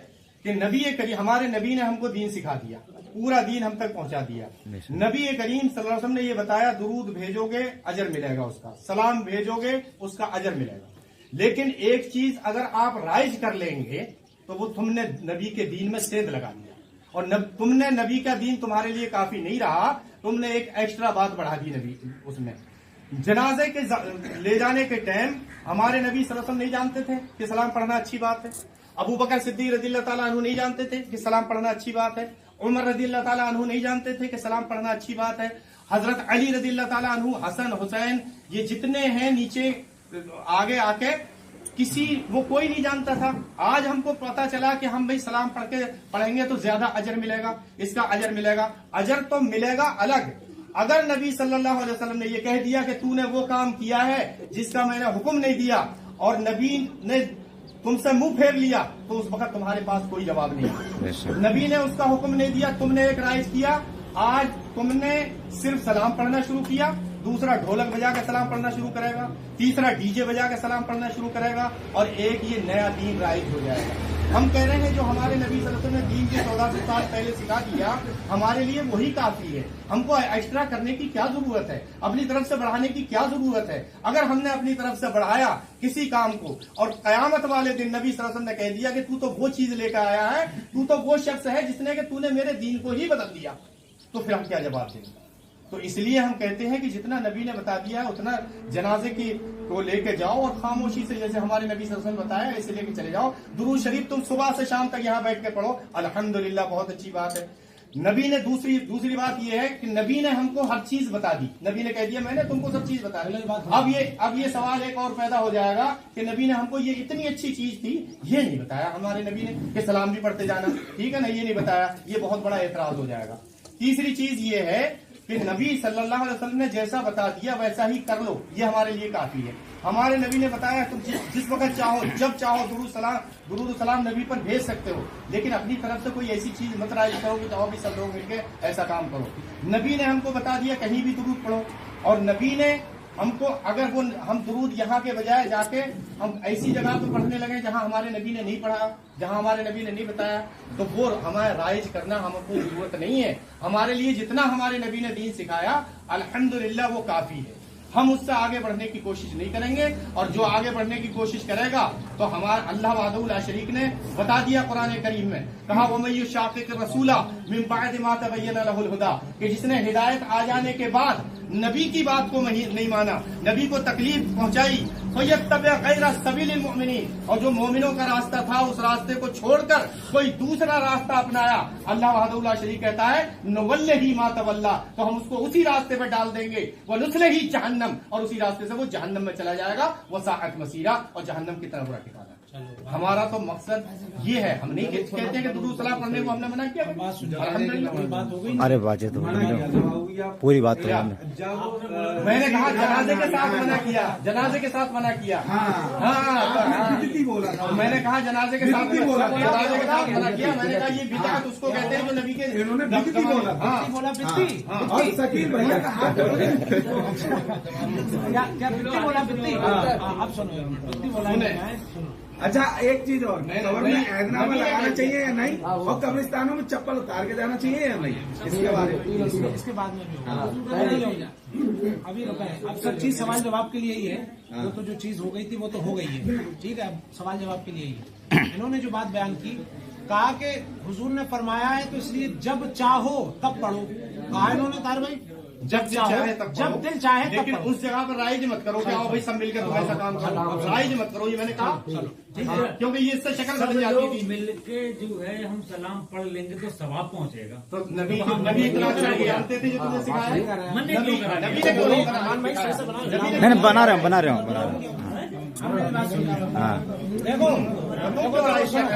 कि नबी करीम, हमारे नबी ने हमको दीन सिखा दिया, पूरा दीन हम तक पहुंचा दिया। नबी करीम सल्लल्लाहु अलैहि वसल्लम ने ये बताया, दुरूद भेजोगे अजर मिलेगा उसका, सलाम भेजोगे उसका अजर मिलेगा। लेकिन एक चीज अगर आप राइज कर लेंगे तो वो तुमने नबी के दीन में सेंध लगा दिया, और तुमने नबी का दीन तुम्हारे लिए काफी नहीं रहा, तुमने एक एक्स्ट्रा बात बढ़ा दी नबी उसमें। जनाजे के ले जाने के टाइम हमारे नबी सल्लल्लाहु अलैहि वसल्लम नहीं जानते थे कि सलाम पढ़ना अच्छी बात है। अबू बकर सिद्दीक रज़ियल्लाहु ताला अन्हु नहीं जानते थे कि सलाम पढ़ना अच्छी बात है। उमर रज़ियल्लाहु ताला अन्हु नहीं जानते थे कि सलाम पढ़ना अच्छी बात है। हजरत अली रज़ियल्लाहु ताला अन्हु, हसन, हुसैन, ये जितने हैं नीचे आगे आके, किसी वो कोई नहीं जानता था। आज हमको पता चला कि हम भाई सलाम पढ़ेंगे तो ज्यादा अजर मिलेगा, इसका अजर मिलेगा। अजर तो मिलेगा अलग, अगर नबी सल्लल्लाहु अलैहि वसल्लम ने ये कह दिया कि तूने वो काम किया है जिसका मैंने हुक्म नहीं दिया, और नबी ने तुमसे मुंह फेर लिया, तो उस वक्त तुम्हारे पास कोई जवाब नहीं। नबी ने उसका हुक्म नहीं दिया, तुमने एक राइज किया, आज तुमने सिर्फ सलाम पढ़ना शुरू किया, दूसरा ढोलक बजा के सलाम पढ़ना शुरू करेगा, तीसरा डीजे बजा के सलाम पढ़ना शुरू करेगा, और एक ये नया दीन राइज हो जाएगा। हम कह रहे हैं जो हमारे नबी सल्लल्लाहु अलैहि वसल्लम ने दीन के 1400 साल पहले सिखा दिया, हमारे लिए वही काफी है। हमको एक्स्ट्रा करने की क्या जरूरत है, अपनी तरफ से बढ़ाने की क्या जरूरत है। अगर हमने अपनी तरफ से बढ़ाया किसी काम को, और कयामत वाले दिन नबी सल्लल्लाहु अलैहि वसल्लम ने कह दिया कि तू तो वो चीज लेकर आया है, तू तो वो शख्स है जिसने कि तूने मेरे दीन को ही बदल दिया, तो फिर हम क्या जवाब देंगे। तो इसलिए हम कहते हैं कि जितना नबी ने बता दिया है उतना जनाजे की को लेके जाओ, और खामोशी से, जैसे हमारे नबी सल्लल्लाहु अलैहि वसल्लम बताया, ऐसे लेके चले जाओ। दुरूद शरीफ तुम सुबह से शाम तक यहाँ बैठ के पढ़ो, अल्हम्दुलिल्लाह, बहुत अच्छी बात है। नबी ने दूसरी बात यह है कि नबी ने हमको हर चीज बता दी। नबी ने कह दिया मैंने तुमको सब चीज बता दी। अब ये सवाल एक और पैदा हो जाएगा कि नबी ने हमको ये इतनी अच्छी चीज थी, ये नहीं बताया हमारे नबी ने कि सलाम भी पढ़ते जाना, ठीक है ना, ये नहीं बताया, ये बहुत बड़ा एतराज हो जाएगा। तीसरी चीज ये है कि नबी सल्लल्लाहु अलैहि वसल्लम ने जैसा बता दिया वैसा ही कर लो, ये हमारे लिए काफी है। हमारे नबी ने बताया तुम जिस वक्त चाहो, जब चाहो दुरूद सलाम नबी पर भेज सकते हो, लेकिन अपनी तरफ से कोई ऐसी चीज मत राइज करो कि चाहो भी सब लोग मिलकर ऐसा काम करो। नबी ने हमको बता दिया कहीं भी दुरूद पढ़ो, और नबी ने हमको, अगर वो हम दुरूद यहाँ के बजाय जाके हम ऐसी जगह पे पढ़ने लगे जहाँ हमारे नबी ने नहीं पढ़ा, जहाँ हमारे नबी ने नहीं बताया, तो वो हमारे राइज करना हमको जरूरत नहीं है। हमारे लिए जितना हमारे नबी ने दीन सिखाया अल्हम्दुलिल्लाह वो काफी है। हम उससे आगे बढ़ने की कोशिश नहीं करेंगे, और जो आगे बढ़ने की कोशिश करेगा तो हमारा अल्लाह वहदहू ला शरीक ने बता दिया कुरान करीम में, कहा वमन युशाक़िक़ रसूला मिन बअद मा तबय्यन लहुल हुदा, कि जिसने हिदायत आ जाने के बाद नबी की बात को नहीं माना, नबी को तकलीफ पहुंचाई, फयत्तबि गैर सबिलिल मुमिनीन, और जो मोमिनों का रास्ता था उस रास्ते को छोड़कर कोई दूसरा रास्ता अपनाया, अल्लाह वहदहू ला शरीक कहता है नुवल्लिही मा तवल्ला, तो हम उसको उसी रास्ते पर डाल देंगे, व नुस्लिही जहन्नम, और उसी रास्ते से वो जहन्नम में चला जाएगा, वो साअत मसीरा, और जहन्नम की तरफ बुरा ठिकाना। हमारा तो मकसद ये है, हम नहीं कहते कि दुरूद सलाम पढ़ने को हमने मना किया। अरे बाजे तो पूरी बात तो मैंने कहा जनाजे के साथ मना किया, जनाजे के साथ मना किया। मैंने कहा जनाजे के साथ मना किया। मैंने कहा ये बिदअत उसको कहते हैं जो नबी के अच्छा एक चीज और, कब्र में ऐदनामा लगाना चाहिए या नहीं, और कब्रिस्तानों में चप्पल उतार के जाना चाहिए या नहीं, इसके बारे में, इसके बाद में भी होगा। अभी रुका है, अब सब चीज सवाल जवाब के लिए ही है। वो तो जो चीज हो गई थी वो तो हो गई है, ठीक है, अब सवाल जवाब के लिए ही है। इन्होंने जो बात बयान की, कहा कि हुजूर ने फरमाया है तो इसलिए जब चाहो तब पढ़ो, कहा इन्होंने तार भाई जब दिल चाहे तब जब पढ़ो। दिल चाहे तब लेकिन पढ़ो। उस जगह पर राइज मत करो कि आओ भाई सब मिलकर तुम ऐसा काम करो, अब राइज मत करो, ये मैंने कहा। हाँ, क्योंकि ये इससे शक्ल सब बदल जाती लोग थी। मिलके जो है हम सलाम पढ़ लेंगे तो सवाब पहुंचेगा। तो नबी इतना जानते थे जो तुमने सिखाया। मन ने क्यों करा? नबी ने क्यों नहीं करा? नहीं बना रहे हो हाँ देखो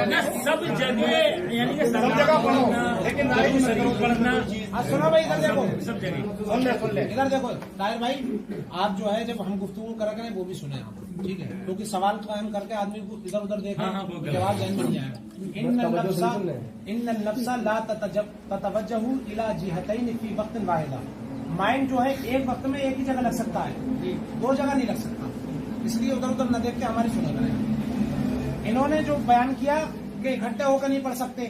ना सब जगह यानी कि सब जगह पढ़ो, लेकिन राइज मत करो। पढ़ना सुनो भाई, इधर देखो, सब जगह। सुन ले इधर देखो ताहिर भाई, आप जो है जब हम गुफ्तगू करा करें वो भी सुने आप, ठीक है, क्योंकि सवाल कायम करके आदमी को इधर उधर देखे, हाँ, वो गलत। जवाब जहन बन जाएगा। इन नफ्सा ला ततवज्जहु इला जिहतैन फी वक्तिन वाहिदा। माइंड जो है एक वक्त में एक ही जगह लग सकता है, दो जगह नहीं लग सकता, इसलिए उधर उधर न देख के हमारी सुना करें। इन्होंने जो बयान किया कि इकट्ठे होकर नहीं पढ़ सकते,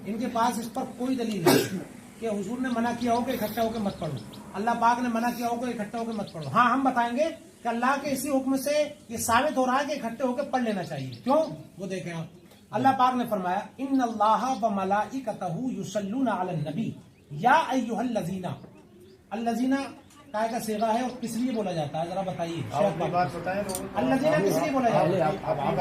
इनके पास इस पर कोई दलील नहीं कि हुजूर ने मना किया हो कि इकट्ठे होकर मत पढ़ो, अल्लाह पाक ने मना किया हो कि इकट्ठे होकर मत पढ़ो। हाँ, हम बताएंगे कि अल्लाह के इसी हुक्म से ये साबित हो रहा है कि इकट्ठे होकर पढ़ लेना चाहिए। क्यों? वो देखें आप, अल्लाह पाक ने फरमाया इन्नल्लाह व मलाइकतहु युसल्लूना अलन नबी या अय्युहल्लज़ीना। अल्लज़ीना काय का सेवा है और किस लिए बोला जाता है, जरा बताइए। अल्लज़ीना किस लिए बोला जाता है?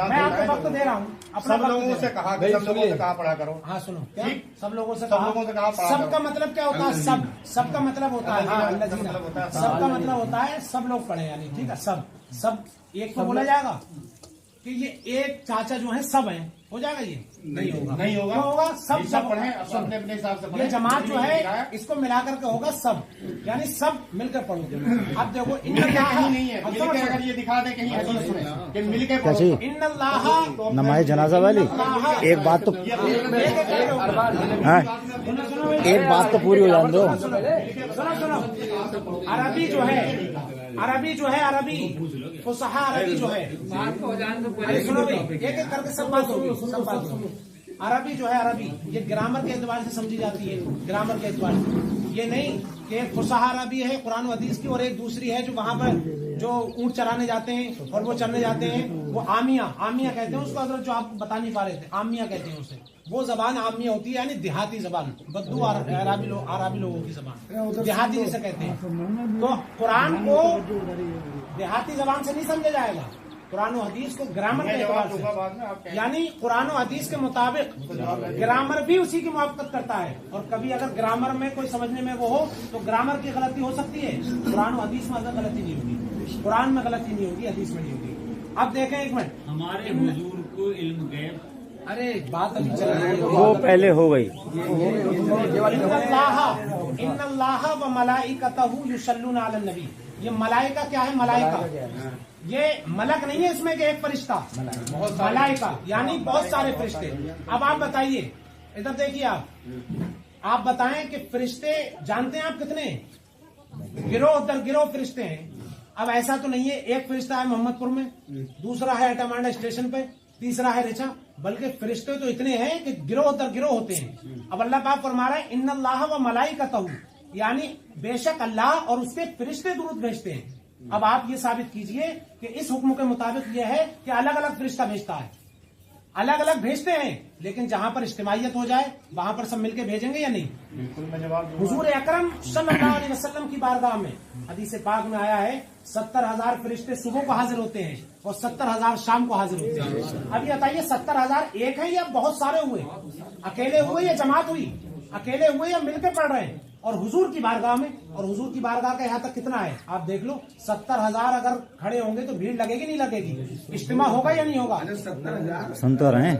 मैं आपको वक्त दे रहा हूँ, अपना सब लोगों से कहा कि सब लोगों से कहा पढ़ा करो। हाँ सुनो, क्या ठीक? सब लोगों से सब लोगों से कहा पढ़ा सब करो। का मतलब क्या होता है? सब, सबका मतलब होता है, हाँ, सबका अल्लज़ीना, मतलब होता है सब। सबका मतलब होता है सब लोग पढ़े, यानी ठीक है, सब एक तो बोला जाएगा कि ये एक चाचा जो है सब हैं, हो जाएगा? ये नहीं होगा, नहीं होगा। क्यों होगा? सब सब पढ़े, सब अपने अपने हिसाब से पढ़े। ये जमात जो है इसको मिला करके होगा सब, यानी सब मिलकर पढ़ोगे। अब देखो कहीं नहीं है, मिलकर अगर ये दिखा दे कहीं हदीस में कि मिलकर पढ़ो। कैसी इन्नल्लाह नमाज जनाजा वाली एक बात तो हाँ, एक बात तो पूरी हो जाने दो। सुनो, अरबी जो है, अरबी फुसहा अरबी जो है, अरे सुनो भाई, एक एक करके सब बात होगी, सब बात होगी। अरबी जो है, अरबी ये ग्रामर के एतबार से समझी जाती है, ग्रामर के एतबार से, ये नहीं कि एक फुसहा अरबी है कुरान और हदीस की, और एक दूसरी है जो वहाँ पर जो ऊँट चराने जाते हैं और वो चरने जाते हैं, वो आमिया कहते हैं उसको, अगर जो आप बता नहीं पा रहे थे, आमिया कहते हैं उसे। वो जबान आमिया होती है, यानी देहाती जबान, बद्दू अरबी लोगों की जबान, देहाती जिसे कहते हैं। तो कुरान को देहाती जबान से नहीं समझा जाएगा, कुरान और हदीस को ग्रामर के एतबार से, यानी कुरान और हदीस के मुताबिक ग्रामर भी उसी की मुआवकत करता है। और कभी अगर ग्रामर में कोई समझने में वो हो तो ग्रामर की गलती हो सकती है, कुरान और हदीस में अगर गलती नहीं होगी, कुरान में गलती नहीं होगी, हदीस में नहीं होगी। अब देखें एक मिनट, हमारे हुजूर को इल्म गैब, अरे बात अभी चल रही है, वो पहले हो गई। इन्नल्लाह व मलाइकतहु युसल्लूना अलन नबी। ये मलाइका क्या है? मलाइका ये मलक नहीं है इसमें कि एक फरिश्ता, मलाइका यानी बहुत सारे फरिश्ते। अब आप बताइए, इधर देखिए, आप बताएं कि फरिश्ते जानते हैं आप कितने? गिरोह दर गिरोह फरिश्ते हैं। अब ऐसा तो नहीं है एक फरिश्ता है मोहम्मदपुर में, दूसरा है अटामांडा स्टेशन पे, तीसरा है रिचा, बल्कि फरिश्ते तो इतने हैं कि गिरोह दर गिरोह होते हैं। अब अल्लाह पाक फरमा रहा है इन्नल्लाह व मलाइकतहु, यानी बेशक अल्लाह और उसके फरिश्ते दुरूद भेजते हैं। अब आप ये साबित कीजिए कि इस हुक्म के मुताबिक ये है कि अलग अलग फरिश्ता भेजता है, अलग अलग भेजते हैं, लेकिन जहां पर इज्तिमाइयत हो जाए वहां पर सब मिलके भेजेंगे या नहीं? बिल्कुल मैं जवाब हुजूर अकरम सल्लल्लाहु अलैहि वसल्लम की बारगाह में हदीस पाक में आया है 70,000 फरिश्ते सुबह को हाजिर होते हैं और 70,000 शाम को हाजिर होते हैं। अब ये बताइए 70,000 एक है या बहुत सारे हुए? अकेले हुए या जमात हुई? अकेले हुए या मिलकर पढ़ रहे हैं? और हुजूर की बारगाह में, और हुजूर की बारगाह का यहाँ तक कितना है आप देख लो, 70,000 अगर खड़े होंगे तो भीड़ लगेगी नहीं लगेगी? इज्तिमा होगा या नहीं होगा? 70,000 सुन तो रहे हैं।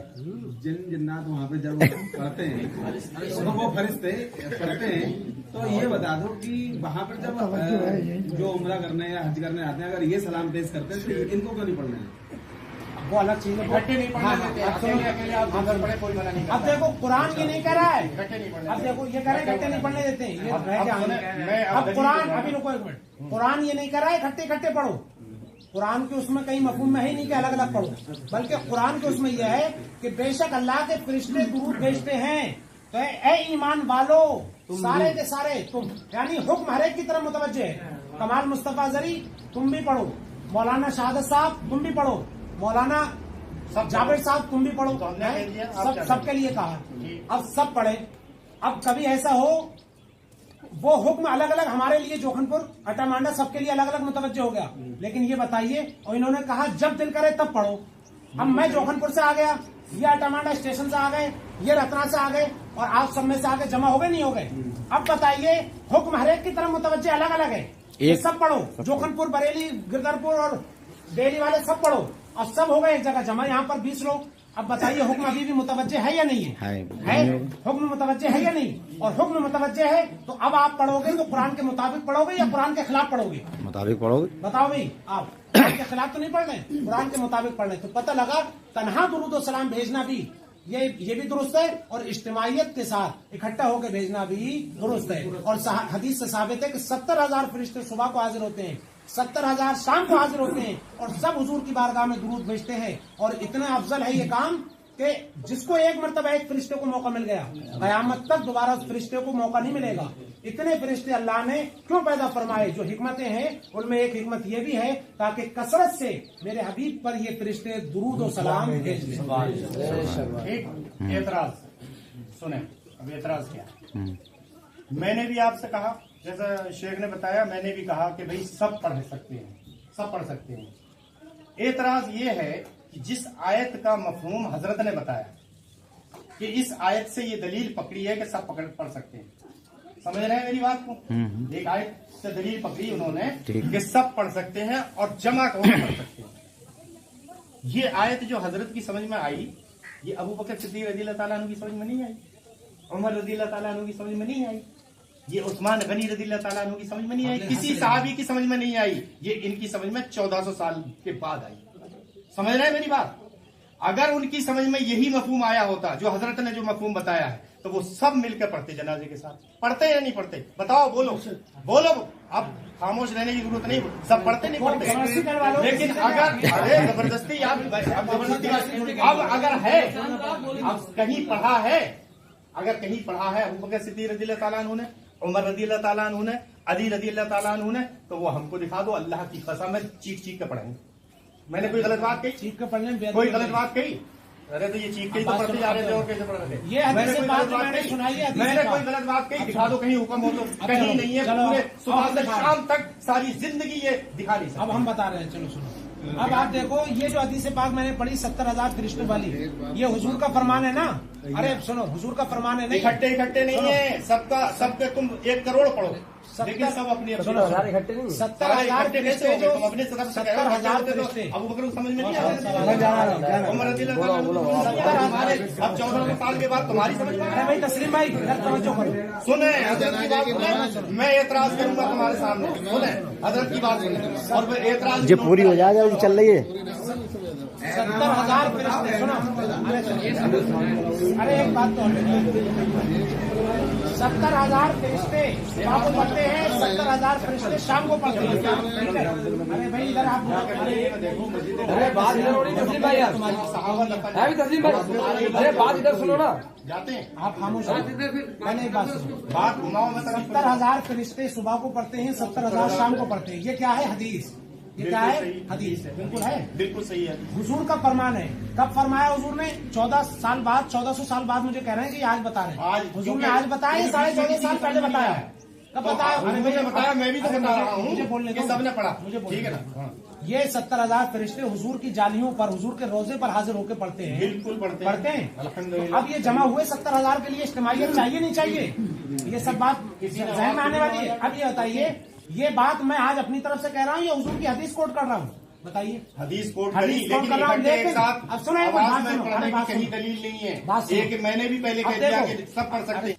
जिन्नात वहाँ पे जब पढ़ते हैं तो वो फरिश्ते पढ़ते हैं, तो ये बता दो कि वहाँ पर जब जो उम्रा करने या हज करने आते हैं, अगर ये सलाम पेश करते हैं तो इनको क्यों नहीं पढ़ना है? वो अलग चीज है, इकट्ठे नहीं पढ़ने देते, अकेले अकेले आप अंदर पढ़े, कोई मना नहीं अब करता। देखो कुरान ये नहीं कह रहा है, इकट्ठे नहीं पढ़ने अब देखो ये कह रहा है इकट्ठे नहीं पढ़ने देते हैं, ये रह के आगे। अब अब कुरान, अभी रुको एक मिनट, कुरान ये नहीं कह रहा है इकट्ठे इकट्ठे पढ़ो, कुरान के उसमें कहीं मफहूम में है ही नहीं कि अलग अलग पढ़ो, बल्कि कुरान के उसमें यह है कि बेशक अल्लाह के फरिश्ते दुरूद भेजते हैं, तो ए ईमान वालो सारे के सारे तुम, यानी हुक्म हर एक की तरफ मुतवज्जे है। कमाल मुस्तफा जरी तुम भी पढ़ो, मौलाना शहादत साहब तुम भी पढ़ो, मौलाना जावेद साहब तुम भी पढ़ो, सबके लिए कहा, अब सब पढ़े। अब कभी ऐसा हो वो हुक्म अलग अलग हमारे लिए जोखनपुर अटामांडा सबके लिए अलग अलग मुतवज्जो हो गया। लेकिन ये बताइए, और इन्होंने कहा जब दिल करे तब पढ़ो। अब मैं जोखनपुर से आ गया, ये अटामांडा स्टेशन से आ गए, ये रत्ना से आ गए, और आप सब में से आगे जमा हो गए नहीं हो गए। अब बताइए, हुक्म हरेक की तरफ मुतवज्जे अलग अलग है। ये सब पढ़ो, जोखनपुर, बरेली, गिरधरपुर और डेली वाले सब पढ़ो, और सब हो गए एक जगह जमा, यहाँ पर 20 लोग। अब बताइए, हुक्म अभी भी मुतवज्जे है या नहीं है? हुक्म मुतवज्जे है या नहीं? और हुक्म मुतवज्जे है तो अब आप पढ़ोगे तो कुरान के मुताबिक पढ़ोगे या कुरान के खिलाफ पढ़ोगे? मुताबिक पढ़ोगे। बताओ भाई, आप कुरान के खिलाफ तो नहीं पढ़ रहे, कुरान के मुताबिक पढ़ रहे। तो पता लगा तन्हा दुरूद और सलाम भेजना भी ये भी दुरुस्त है, और इज्तिमाइयत के साथ इकट्ठा होकर भेजना भी दुरुस्त है। और हदीस से साबित है कि 70,000 फरिश्ते सुबह को हाजिर होते हैं, 70,000 शाम को हाजिर होते हैं, और सब हुजूर की बारगाह में दुरूद भेजते हैं। और इतना अफजल है ये काम कि जिसको एक मरतबा एक फरिश्ते को मौका मिल गया, कयामत तक दोबारा उस फरिश्ते को मौका नहीं मिलेगा। इतने फरिश्ते अल्लाह ने क्यों पैदा फरमाए? जो हिकमतें हैं उनमें एक हिकमत ये भी है ताकि कसरत से मेरे हबीब पर ये फरिश्ते दुरूद और सलाम भेज दें। एक एतराज सुने, अब एतराज क्या? मैंने भी आपसे कहा, जैसा शेख ने बताया, मैंने भी कहा कि भाई सब पढ़ सकते हैं, सब पढ़ सकते हैं। एतराज ये है कि जिस आयत का मफहूम हजरत ने बताया कि इस आयत से ये दलील पकड़ी है कि सब पढ़ सकते हैं, समझ रहे हैं मेरी बात को? एक आयत से दलील पकड़ी उन्होंने कि सब पढ़ सकते हैं और जमा को पढ़ सकते हैं। ये आयत जो हजरत की समझ में आई, ये अबू बकर सिद्दीक रज़ियल्लाहु ताला अन्हु की समझ में नहीं आई, उमर रज़ियल्लाहु ताला अन्हु की समझ में नहीं आई, ये उस्मान गनी रज़ियल्लाहु ताला अन्हु की समझ में नहीं आई, किसी सहाबी की समझ में नहीं आई। ये इनकी समझ में 1400 साल के बाद आई। समझ रहे हैं मेरी बात? अगर उनकी समझ में यही मफहूम आया होता जो हजरत ने जो मफहूम बताया है, तो वो सब मिलकर पढ़ते जनाजे के साथ। पढ़ते या नहीं पढ़ते? बताओ, बोलो बोलो। अब खामोश रहने की जरूरत नहीं, सब पढ़ते नहीं पढ़ते। लेकिन अगर अरे जबरदस्ती अब अगर है, अब कहीं पढ़ा है, अगर कहीं पढ़ा है अबू बकर सिद्दीक रज़ियल्लाहु ताला अन्हु ने, उमर रज़ियल्लाहु ताला अन्हु ने, अली रज़ियल्लाहु ताला अन्हु ने, तो वो हमको दिखा दो। अल्लाह की कसम है, चीख चीख के पढ़ेंगे। मैंने कोई गलत बात कही? चीख के पढ़ने में कोई गलत बात कही? अरे तो ये चीख के तो पढ़ते जा रहे थे और कैसे पढ़ रहे थे? ये मैंने कोई गलत बात कही? मैंने कोई गलत बात कही? दिखा दो कहीं हुक्म हो तो। कहीं नहीं है, पूरे सुबह से शाम तक सारी जिंदगी ये दिखा नहीं सकते। अब हम बता रहे हैं, चलो सुनो। अब आप देखो, ये जो हदीस पाक मैंने पढ़ी 70,000 फरिश्तों वाली, ये हुजूर का फरमान है ना? अरे सुनो, हुजूर का फरमान है नहीं, इकट्ठे नहीं है, सबके तुम 1 करोड़ पढ़ो, लेकिन सब अपनी 70,000 फरिश्ते जो 70,000 फरिश्ते अबू बकर को समझ में नहीं आया। उमर रज़ियल्लाहु ताला अन्हु अब 1400 साल के बाद तुम्हारी समझ में। अरे भाई तस्लीम भाई, तवज्जो करो, सुने हजरत की बात सुने, मैं एतराज करूंगा तुम्हारे सामने। सुने हजरत की बात सुने, और एतराज जो पूरी हो जाएगा, जो चल रही है 70,000 फरिश्ते। सुनो, अरे एक बात तो 70,000 फरिश्ते शाम को पढ़ते हैं, 70,000 फरिश्ते शाम को पढ़ते हैं। अरे भाई इधर आप, अरे बात इधर हो रही है तस्लीम भाई यार, अभी तस्लीम भाई, अरे बात इधर सुनो ना। जाते हैं आप खामोश हो। मैंने एक बात सुनो, बात घुमाओ में 70,000 फरिश्ते सुबह को पढ़ते हैं, 70,000 शाम को पढ़ते हैं। ये क्या है? हदीस। ये क्या है? हदीस है। बिल्कुल है, बिल्कुल सही है। हुजूर का फरमान है। कब फरमाया हुजूर ने? 14 साल बाद, 1400 साल बाद मुझे कह रहे हैं कि आज बता रहे हैं। आज हुजूर ने आज बताया, 14.5 साल पहले बताया है। कब बताया? अरे मुझे बताया, मैं भी तो बता रहा हूँ, मुझे बोलने कि दो, सबने पढ़ा, मुझे ठीक है बोलने ना? दो। ये 70,000 फरिश्ते हुजूर की जालियों पर, हुजूर के रोजे पर हाजिर होकर पढ़ते हैं। बिल्कुल पढ़ते हैं। तो अब ये जमा हुए 70,000 के लिए इज्तिमाइयत चाहिए नहीं चाहिए? ये सब बात ज़हन में आने वाली है। अब ये बताइए, ये बात मैं आज अपनी तरफ से कह रहा हूँ या हुजूर की हदीस कोट कर रहा हूँ? बताइए। हदीस कोट हदीस करी, कोट लेकिन कर रहा हूँ, इकट्ठे एक लेकिन साथ अब सुनो, एक आवाज बात में सुनो, पढ़ने अरे की बात कहीं सुनो। दलील नहीं बात है। सुनो। एक मैंने भी पहले अब कह दिया देखो, कि सब पढ़ सकते हैं।